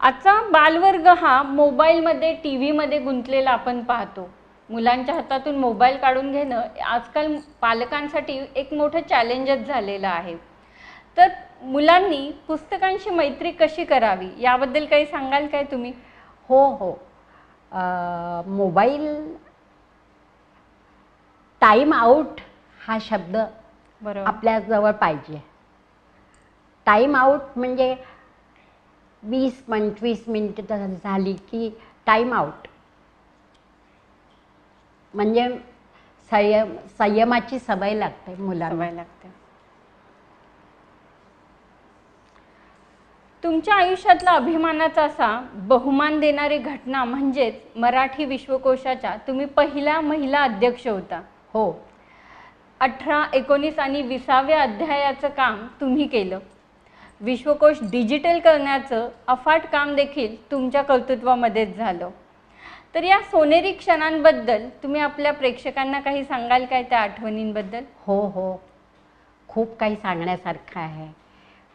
आजचा बालवर्ग हा मोबाईलमध्ये, TV मध्ये गुंतलेला आपण पाहतो. मुलांच्या हातातून मोबाईल काढून घेणं आजकाल पालकांसाठी एक मोठं चॅलेंजच झालेलं आहे. तर मुलांनी पुस्तकांशी मैत्री कशी करावी याबद्दल काही सांगाल काय तुम्ही? हो. मोबाईल, टाईम आऊट हा शब्द बरोबर आपल्याजवळ पाहिजे. टाईम आऊट म्हणजे 20-25 मिनिटं झाली की टाईम आऊट. म्हणजे संयमाची सवय लागते मुलांना. सवय लागते. तुमच्या आयुष्यातला अभिमानाचा असा बहुमान देणारी घटना म्हणजेच मराठी विश्वकोशाच्या तुम्ही पहिल्या महिला अध्यक्ष होता. हो. 18, 19 आणि 20व्या अध्यायाचं काम तुम्ही केलं. विश्वकोश डिजिटल करण्याचं अफाट काम देखील तुमच्या कर्तृत्वामध्येच झालं. तर या सोनेरी क्षणांबद्दल तुम्ही आपल्या प्रेक्षकांना काही सांगाल काय, त्या आठवणींबद्दल? हो हो, खूप काही सांगण्यासारखं आहे.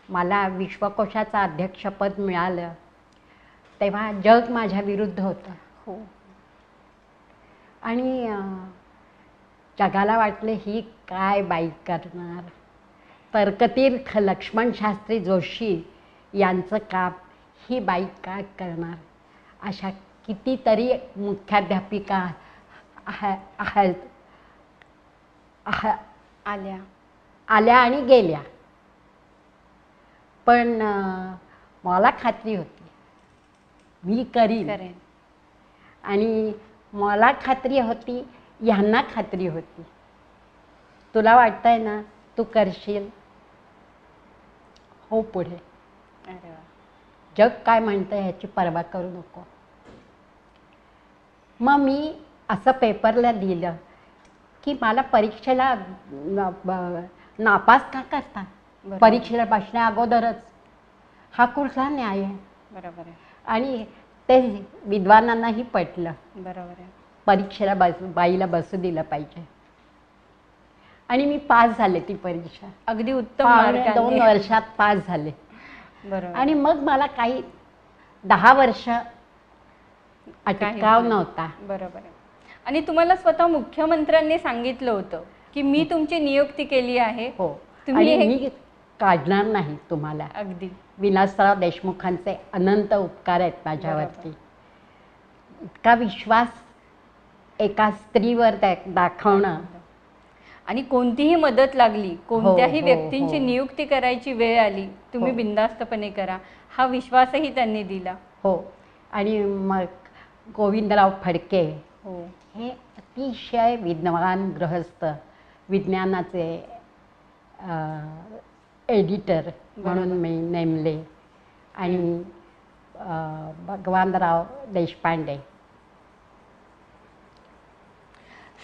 मला विश्वकोशाचं अध्यक्षपद मिळालं तेव्हा जग माझ्या विरुद्ध होतं. हो. आणि जगाला वाटले ही काय बाई करणार, तर्कतीर्थ लक्ष्मण शास्त्री जोशी यांचं काम ही बाई काय करणार. अशा कितीतरी मुख्याध्यापिका आल्या आणि गेल्या, पण मला खात्री होती मी करीन. आणि मला खात्री होती, ह्यांना खात्री होती. तुला वाटतंय ना तू करशील, हो पुढे. जग काय म्हणतंय ह्याची पर्वा करू नको. मग मी असं पेपरला दिलं की मला परीक्षेला नापास का करतात, परीक्षेला बसण्या अगोदरच. हा कुठला न्याय आहे? बरोबर आहे. आणि ते विद्वानांनाही पटलं. बरोबर आहे. परीक्षेला बाईला बसू दिलं पाहिजे. आणि मी पास झाले ती परीक्षा. अगदी उत्तम मार्काने 2 वर्षात पास झाले. बरोबर. आणि मग मला काही 10 वर्ष अटकाव नव्हता. बरोबर आहे. आणि तुम्हाला स्वतः मुख्यमंत्र्यांनी सांगितलं होतं की मी तुमची नियुक्ती केली आहे. हो. तुम्ही मी काढणार नाही तुम्हाला. अगदी. विलासराव देशमुखांचे अनंत उपकार आहेत माझ्यावरती. इतका विश्वास एका स्त्रीवर दाखवणं. आणि कोणतीही मदत लागली, कोणत्याही व्यक्तींची हो. नियुक्ती करायची वेळ आली, तुम्ही बिनधास्तपणे करा, हा विश्वासही त्यांनी दिला. हो. आणि मग गोविंदराव फडके हो, हे अतिशय विद्वान गृहस्थ, विज्ञानाचे एडिटर म्हणून मी नेमले. आणि भगवानराव देशपांडे.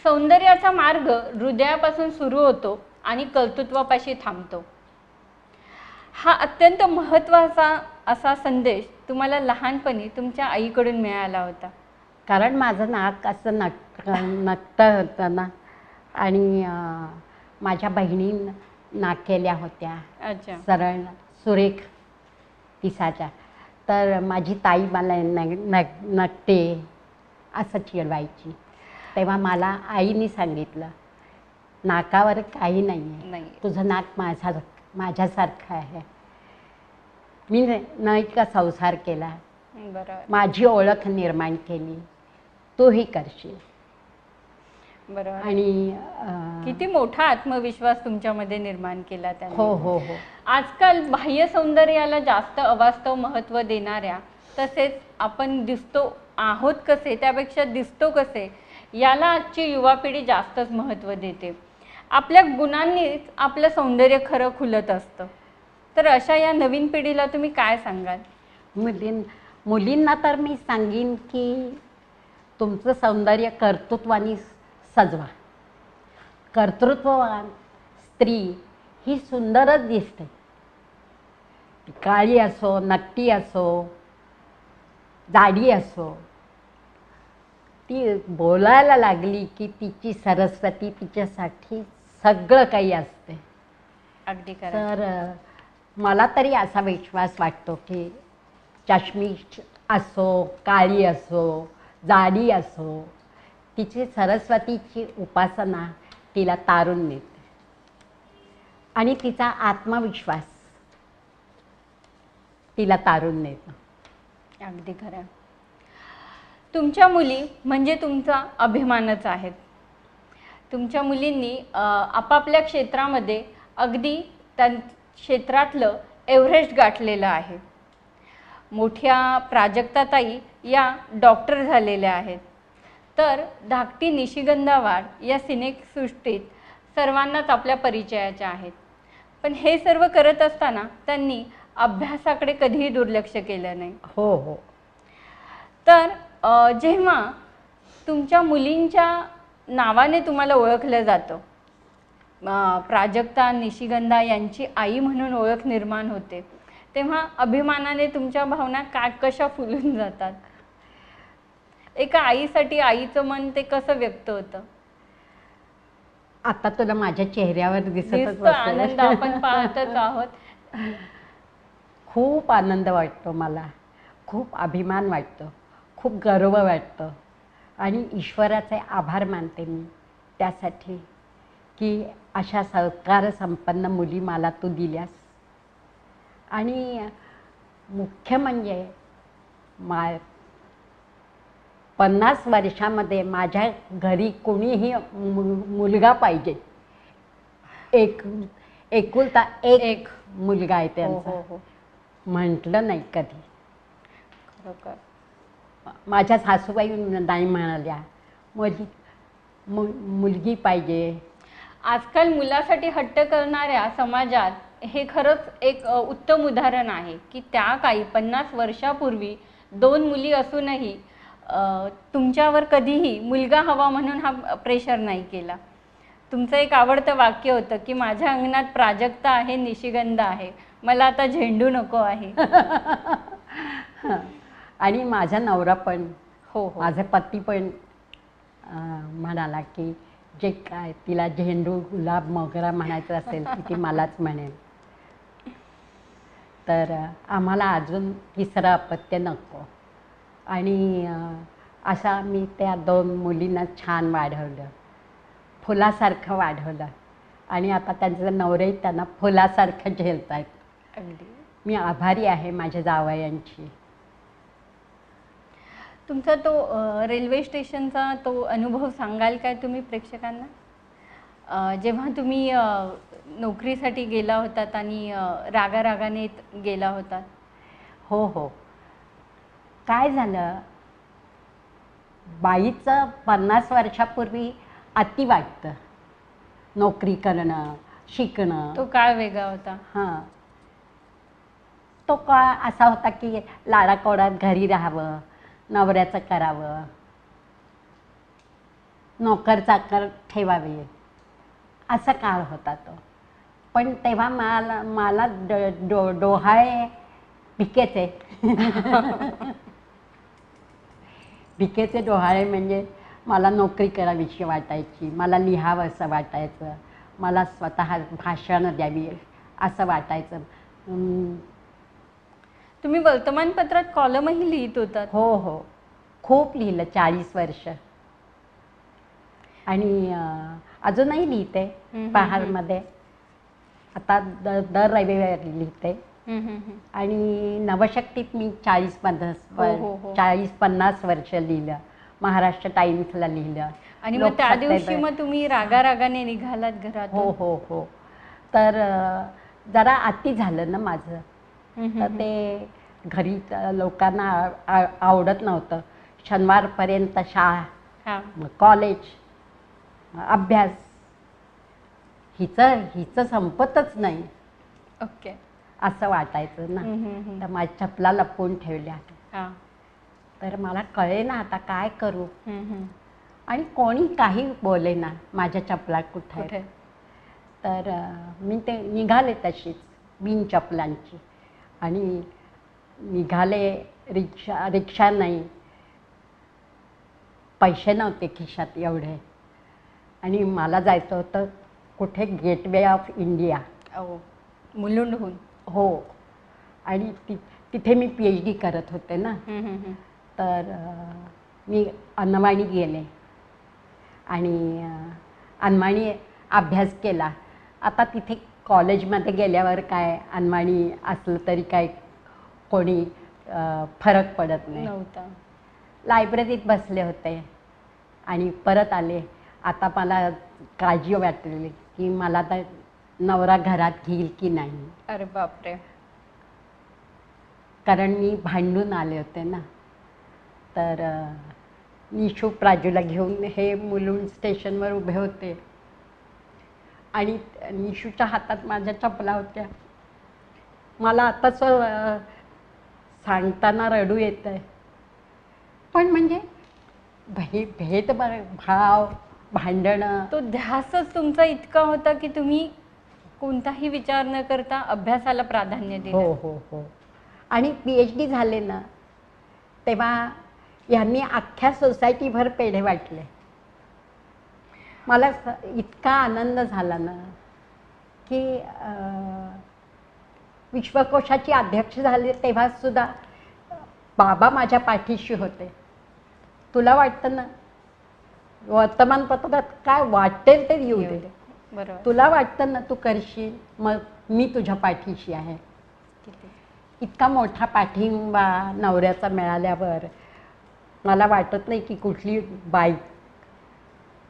सौंदर्याचा मार्ग हृदयापासून सुरू होतो आणि कर्तृत्वापाशी थांबतो. हा अत्यंत महत्त्वाचा असा संदेश तुम्हाला लहानपणी तुमच्या आईकडून मिळाला होता. कारण माझं नाक असं नकतं होतं ना, आणि माझ्या बहिणी नाकेल्या होत्या. अच्छा. सरळ सुरेख दिसाच्या. तर माझी ताई मला नकटे असं चिडवायची. तेव्हा मला आईने सांगितलं नाकावर काही नाही, तुझं नाक माझ्यासारखं आहे. मी नाही का संसार केला, बरोबर, माझी ओळख निर्माण केली, तूही करशील. बरोबर. आणि किती मोठा आत्मविश्वास तुमच्यामध्ये निर्माण केला त्याने. हो हो हो. आजकाल बाह्य सौंदर्याला जास्त अवास्तव महत्त्व देणाऱ्या, तसेच आपण दिसतो आहोत कसे त्यापेक्षा दिसतो कसे याला आजची युवा पिढी जास्तच महत्त्व देते. आपल्या गुणांनीच आपलं सौंदर्य खरं खुलत असतं. तर अशा या नवीन पिढीला तुम्ही काय सांगाल? मुलींना तर मी सांगीन की तुमचं सौंदर्य कर्तृत्वाने सजवा. कर्तृत्ववान स्त्री ही सुंदरच दिसते. काळी असो, नकटी असो, जाडी असो. ती बोलायला लागली की तिची सरस्वती तिच्यासाठी सगळं काही असते. अगदी खरं. तर मला तरी असा विश्वास वाटतो की चष्मी असो, काळी असो, जाडी असो, तिची सरस्वतीची उपासना तिला तारून नेते. आणि तिचा आत्मविश्वास तिला तारून नेतो. अगदी खरं. तुमच्या मुली म्हणजे तुमचा अभिमानच आहेत. तुमच्या मुलींनी आपापल्या क्षेत्रामध्ये अगदी त्या क्षेत्रातलं एव्हरेस्ट गाठलेलं आहे. मोठ्या प्राजक्ताताई या डॉक्टर झालेल्या आहेत. तर धाकटी निशिगंधा वाड या सिनेसृष्टीत सर्वांनाच आपल्या परिचयाच्या आहेत. पण हे सर्व करत असताना त्यांनी अभ्यासाकडे कधीही दुर्लक्ष केलं नाही. हो हो. तर जेव्हा तुमच्या मुलींच्या नावाने तुम्हाला ओळखलं जातं, प्राजक्ता, निशिगंधा यांची आई म्हणून ओळख निर्माण होते, तेव्हा अभिमानाने तुमच्या भावना कशा फुलून जातात? एका आईसाठी आईचं मन ते कसं व्यक्त होतं? आता तुला माझ्या चेहऱ्यावर दिसतच आनंद आपण पाहतच आहोत. खूप आनंद वाटतो मला, खूप अभिमान वाटतो, खूप गर्व वाटतो आणि ईश्वराचे आभार मानते मी त्यासाठी की अशा संस्कार संपन्न मुली मला तू दिल्यास. आणि मुख्य म्हणजे 50 वर्षामध्ये माझ्या घरी कोणीही मुलगा पाहिजे. एकुलता एक मुलगा आहे त्यांचा. म्हटलं नाही कधी. माझ्या सासूबाई नाही म्हणाल्या मुलगी पाहिजे. आजकाल मुलासाठी हट्ट करणाऱ्या समाजात हे खरंच एक उत्तम उदाहरण आहे की त्या काही 50 वर्षापूर्वी 2 मुली असूनही तुमच्यावर कधीही मुलगा हवा म्हणून हा प्रेशर नाही केला. तुमचं एक आवडतं वाक्य होतं की माझ्या अंगणात प्राजक्ता आहे, निशिगंधा आहे, मला आता झेंडू नको आहे. आणि माझा नवरा पण, हो, माझा पती पण म्हणाला की जे काय तिला झेंडू, गुलाब, मोगरा म्हणायचं असेल ती मलाच म्हणेल. तर आम्हाला अजून तिसरं अपत्य नको. आणि असा मी त्या 2 मुलींना छान वाढवलं, फुलासारखं वाढवलं. आणि आता त्यांचं नवरेही त्यांना फुलासारखं झेलत आहेत. अगदी मी आभारी आहे माझ्या जावयांची. तुमचा तो रेल्वे स्टेशनचा तो अनुभव सांगाल काय तुम्ही प्रेक्षकांना? जेव्हा तुम्ही नोकरीसाठी गेला होतात आणि रागारागाने गेला होतात? हो हो. काय झालं, बाईचं 50 वर्षापूर्वी अति वाटतं, नोकरी करणं, शिकणं. तो काळ वेगळा होता. हां. तो काळ असा होता की लाडाकोडात घरी राहावं, नवऱ्याचं करावं, नोकर चाकर ठेवावे, असा काळ होता तो. पण तेव्हा मला डोहाळे भिकेचे. भिकेचे डोहाळे म्हणजे मला नोकरी करावीशी वाटायची, मला लिहावं असं वाटायचं, मला स्वतः भाषणं द्यावी असं वाटायचं. तुम्ही वर्तमानपत्रात कॉलमही लिहित होतात? हो हो, खूप लिहिलं 40 वर्ष. आणि अजूनही लिहिते पहारमध्ये. आता दर रविवारी लिहिते. आणि नवशक्तीत मी 40-50 वर्ष लिहिलं. महाराष्ट्र टाइम्सला लिहिलं. आणि मग त्या दिवशी मग तुम्ही रागारागाने निघालात घरात? हो हो हो. तर जरा अति झालं ना माझं, तर ते घरी लोकांना आवडत नव्हतं. शनिवारपर्यंत शाळा, कॉलेज, अभ्यास, हिचं संपतच नाही. ओके. असं वाटायचं ना. तर माझ्या चपला लपवून ठेवल्या. तर मला कळे ना आता काय करू. आणि कोणी काही बोले ना माझ्या चपला कुठे आहेत. तर मी ते निघाले तशीच बिन चपलांची. आणि निघाले. रिक्षा नाही, पैसे नव्हते खिशात एवढे. आणि मला जायचं होतं कुठे, गेटवे ऑफ इंडिया, मुलुंडहून. हो. आणि तिथे मी PhD करत होते ना. तर मी अनवाणी गेले आणि अनवाणी अभ्यास केला. आता तिथे कॉलेजमध्ये गेल्यावर काय अनवाणी असलं तरी काय कोणी फरक पडत नव्हता. लायब्ररीत बसले होते आणि परत आले. आता मला काळजी वाटली की मला तर नवरा घरात घेईल की नाही. अरे बापरे. कारण मी भांडून आले होते ना. तर निशू प्राजूला घेऊन हे मुलुंड स्टेशनवर उभे होते आणि निशूच्या हातात माझ्या चपला होत्या. मला आताच सांगताना रडू येत आहे. पण म्हणजे भेदभाव, भांडणं, तो ध्यासच तुमचा इतका होता की तुम्ही कोणताही विचार न करता अभ्यासाला प्राधान्य दिले. हो हो हो. आणि PhD झाले ना तेव्हा यांनी अख्ख्या सोसायटीभर पेढे वाटले. मला इतका आनंद झाला ना की विश्वकोशाची अध्यक्ष झाले तेव्हा सुद्धा बाबा माझ्या पाठीशी होते. तुला वाटतं ना वर्तमानपत्रात काय वाटेल ते येऊ दे, बरोबर. तुला वाटतं ना तू करशील, मग मी तुझ्या पाठीशी आहे. इतका मोठा पाठिंबा नवऱ्याचा मिळाल्यावर मला वाटत नाही की कुठली बाई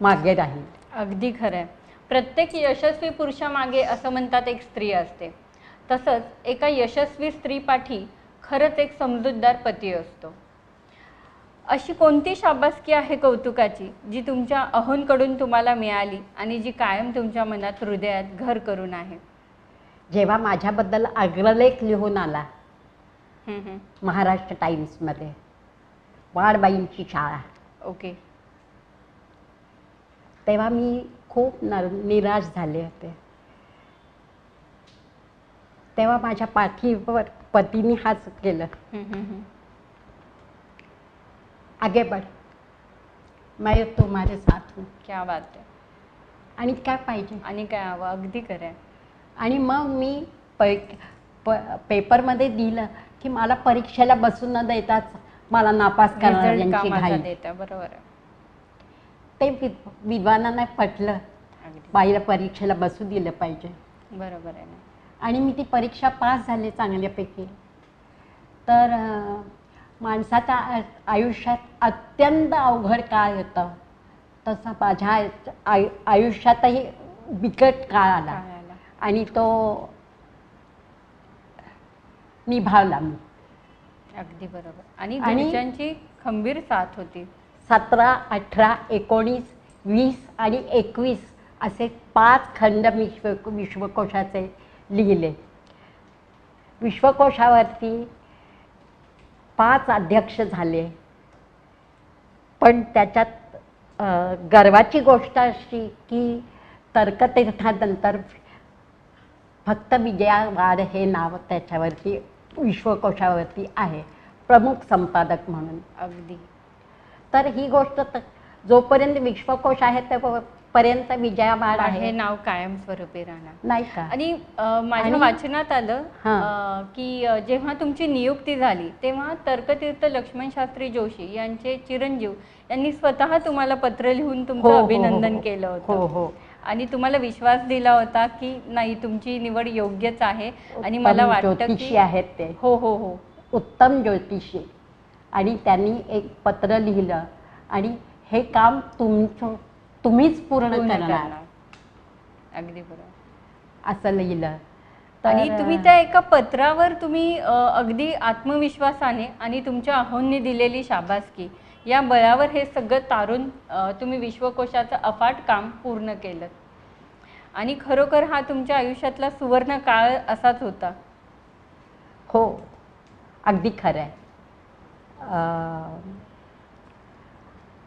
मागे राहील. अगदी खरं आहे. प्रत्येक यशस्वी पुरुषामागे असं म्हणतात एक स्त्री असते. तसंच एका यशस्वी स्त्रीपाठी खरंच एक समजूतदार पती असतो. अशी कोणती शाबासकी आहे कौतुकाची जी तुमच्या अहोंकडून तुम्हाला मिळाली आणि जी कायम तुमच्या मनात हृदयात घर करून आहे? जेव्हा माझ्याबद्दल अग्रलेख लिहून आला महाराष्ट्र टाइम्समध्ये, वाडबाईंची शाळा, ओके, तेव्हा मी खूप निराश झाले होते. तेव्हा माझ्या पाठीवर पतीने हाच केलं, आगे बढ़, मैं तुम्हारे साथ हूँ. क्या बात आहे. आणि काय पाहिजे, आणि काय हवं. अगदी खरं आहे. आणि मग मी पेपरमध्ये दिलं की मला परीक्षेला बसून न देताच मला नापास करण्याची घाई. बरोबर आहे. ते विद्वानांना पटलं, बाईला परीक्षेला बसू दिलं पाहिजे. बरोबर आहे. आणि मी ती परीक्षा पास झाले चांगल्यापैकी. तर माणसाच्या आयुष्यात अत्यंत अवघड काळ होता, तसा माझ्या आयुष्यातही बिकट काळ आला आणि तो निभावला मी. अगदी बरोबर. आणि घरच्यांची खंबीर साथ होती. 17, 18, 19, 20 आणि 21 असे 5 खंड मी विश्वकोशाचे लिहिले. विश्वकोशावरती 5 अध्यक्ष झाले. पण त्याच्यात गर्वाची गोष्ट अशी की तर्कतीर्थानंतर फक्त विजया वाड हे नाव त्याच्यावरती विश्वकोशावरती आहे, प्रमुख संपादक म्हणून. अगदी. तर ही गोष्ट जोपर्यंत विश्वकोश आहे तोपर्यंत विजया वाड हे आहे, नाव कायमस्वरूपी राहणार, नाही का. आणि माझ्या वाचनात आलं की जेव्हा तुमची नियुक्ती झाली तेव्हा तर्कतीर्थ लक्ष्मण शास्त्री जोशी यांचे चिरंजीव यांनी स्वतः तुम्हाला पत्र लिहून तुमचं अभिनंदन केलं होतं. आणि तुम्हाला विश्वास दिला होता की नाही, तुमची निवड योग्यच आहे. आणि मला वाटतं की आहेत ते हो हो हो उत्तम ज्योतिषी. आणि त्यांनी एक पत्र लिहिलं आणि हे काम तुम्हीच पूर्ण करणार. अगदी बरोबर. असं लिहिलं. आणि तुम्ही त्या एका पत्रावर तुम्ही अगदी आत्मविश्वासाने आणि तुमच्या अहोंनी दिलेली शाबासकी या बळावर हे सगळं तारून तुम्ही विश्वकोशाचं अफाट काम पूर्ण केलं. आणि खरोखर हा तुमच्या आयुष्यातला सुवर्ण काळ असाच होता. हो, अगदी खरं आहे.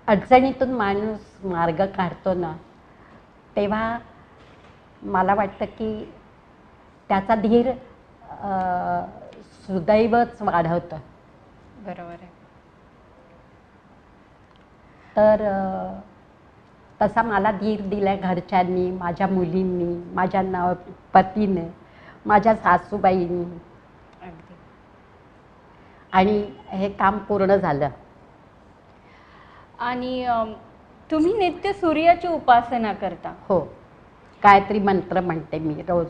अडचणीतून माणूस मार्ग काढतो ना, तेव्हा मला वाटतं की त्याचा धीर सुदैवच वाढवतं. बरोबर आहे. तर तसा मला धीर दिला घरच्यांनी, माझ्या मुलींनी, माझ्या पतीने, माझ्या सासूबाईंनी. अगदी. आणि हे काम पूर्ण झालं. आणि तुम्ही नित्य सूर्याची उपासना करता. हो, गायत्री मंत्र म्हणते मी रोज.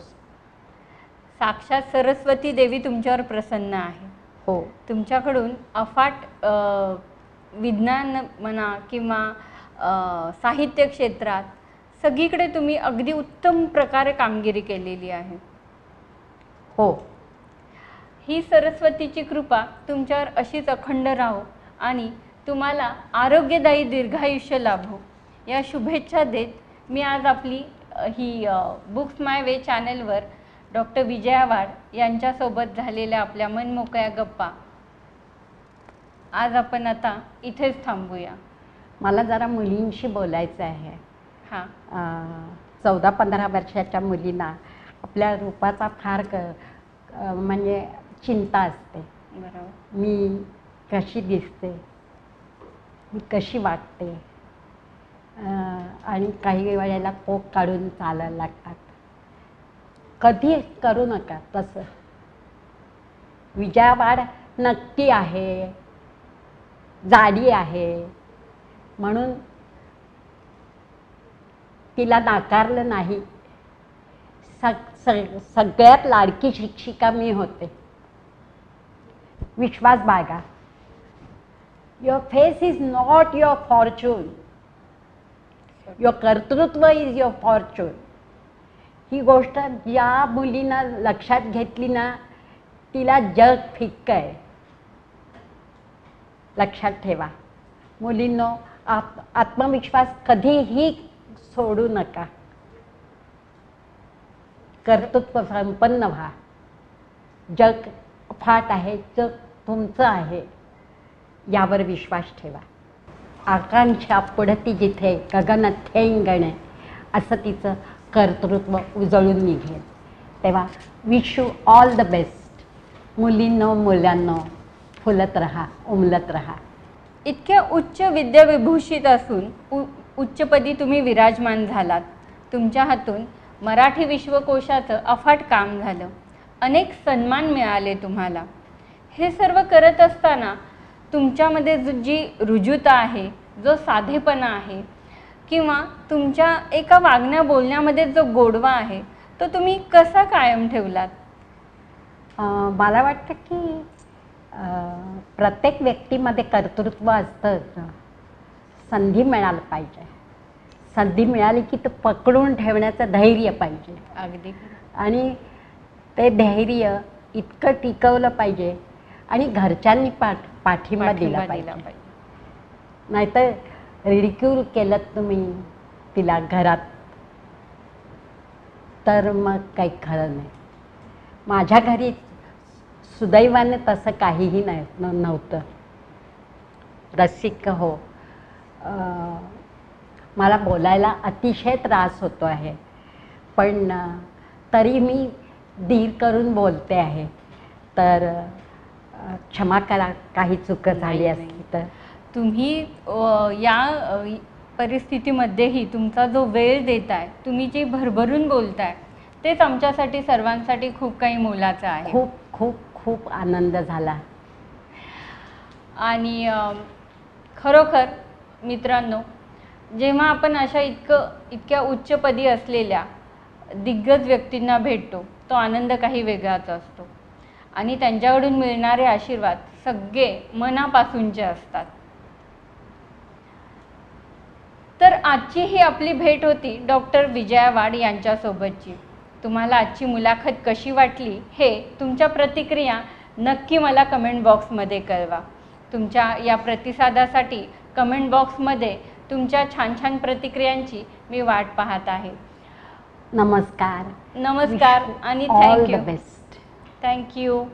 साक्षात सरस्वती देवी तुमच्यावर प्रसन्न आहे. हो. तुमच्याकडून अफाट विज्ञान म्हणा किंवा साहित्य क्षेत्रात सगळीकडे तुम्ही अगदी उत्तम प्रकारे कामगिरी केलेली आहे. हो. ही सरस्वतीची कृपा तुमच्यावर अशीच अखंड राहो आणि तुम्हाला आरोग्यदायी दीर्घायुष्य लाभो या शुभेच्छा देत मी आज आपली ही बुक्स माय वे चॅनलवर डॉक्टर विजया वाड यांच्यासोबत झालेल्या आपल्या मनमोकळ्या गप्पा आज आपण आता इथेच थांबूया. मला जरा मुलींशी बोलायचं आहे. हां 14-15 वर्षाच्या मुलींना आपल्या रूपाचा फार म्हणजे चिंता असते. बरोबर. मी कशी दिसते, मी कशी वागते, आणि काही वेळेला कोक काढून चालायला लागतात. कधी करू नका तसं. विजया वाड नक्की आहे, जाडी आहे म्हणून तिला नाकारलं नाही. सगळ्यात लाडकी शिक्षिका मी होते. विश्वास बाळगा. Your face is not your Fortune, your कर्तृत्व इज युअर फॉर्च्यून. ही गोष्ट ज्या मुलीनं लक्षात घेतली ना तिला जग फिक्क आहे. लक्षात ठेवा मुलींनो, आत्मविश्वास कधीही सोडू नका. कर्तृत्व संपन्न व्हा. जग फाट आहे, जग तुमचं आहे यावर विश्वास ठेवा. आकांक्षा पुढती जिथे गगन थेंगणे असं तिचं कर्तृत्व उजळून निघेल. तेव्हा wish you all the best. मुलींनो मुलांनो, फुलत राहा, उमलत राहा. इतक्या उच्च विद्याविभूषित असून उच्चपदी तुम्ही विराजमान झालात. तुमच्या हातून मराठी विश्वकोशाचं अफाट काम झालं. अनेक सन्मान मिळाले तुम्हाला. हे सर्व करत असताना तुमच्यामध्ये जी रुजुता आहे, जो साधेपणा आहे किंवा तुमच्या एका वागण्या बोलण्यामध्ये जो गोडवा आहे तो तुम्ही कसा कायम ठेवलात? मला वाटतं की प्रत्येक व्यक्तीमध्ये कर्तृत्व असतं. संधी मिळालं पाहिजे. संधी मिळाली की ते पकडून ठेवण्याचं धैर्य पाहिजे. अगदी. आणि ते धैर्य इतकं टिकवलं पाहिजे आणि घरच्यांनी पाठिंबा दिला पाहिजे. नाहीतर रिडिक्यूल केलं तुम्ही तिला घरात तर मग काही खरं नाही. माझ्या घरी सुदैवाने तसं काहीही नव्हतं. रसिक हो, मला बोलायला अतिशय त्रास होतो आहे पण तरी मी धीर करून बोलते आहे. तर क्षमा करा काही चूक झाली असली तर. तुम्ही या परिस्थितीमध्येही तुमचा जो वेळ देताय, तुम्ही जे भरभरून बोलताय तेच आमच्यासाठी सर्वांसाठी खूप काही मोलाचं आहे. खूप खूप खूप आनंद झाला. आणि खरोखर मित्रांनो, जेव्हा आपण अशा इतक्या उच्चपदी असलेल्या दिग्गज व्यक्तींना भेटतो तो आनंद काही वेगळाच असतो. आणि त्यांच्याकडून मिळणारे आशीर्वाद सगळे मनापासूनचे असतात. तर आजची ही आपली भेट होती डॉक्टर विजया वाड यांच्यासोबतची. तुम्हाला आजची मुलाखत कशी वाटली हे तुमच्या प्रतिक्रिया नक्की मला कमेंट बॉक्समध्ये कळवा. तुमच्या या प्रतिसादासाठी कमेंट बॉक्समध्ये तुमच्या छान छान प्रतिक्रियांची मी वाट पाहत आहे. नमस्कार. नमस्कार आणि थँक्यू. बेस्ट. थँक्यू.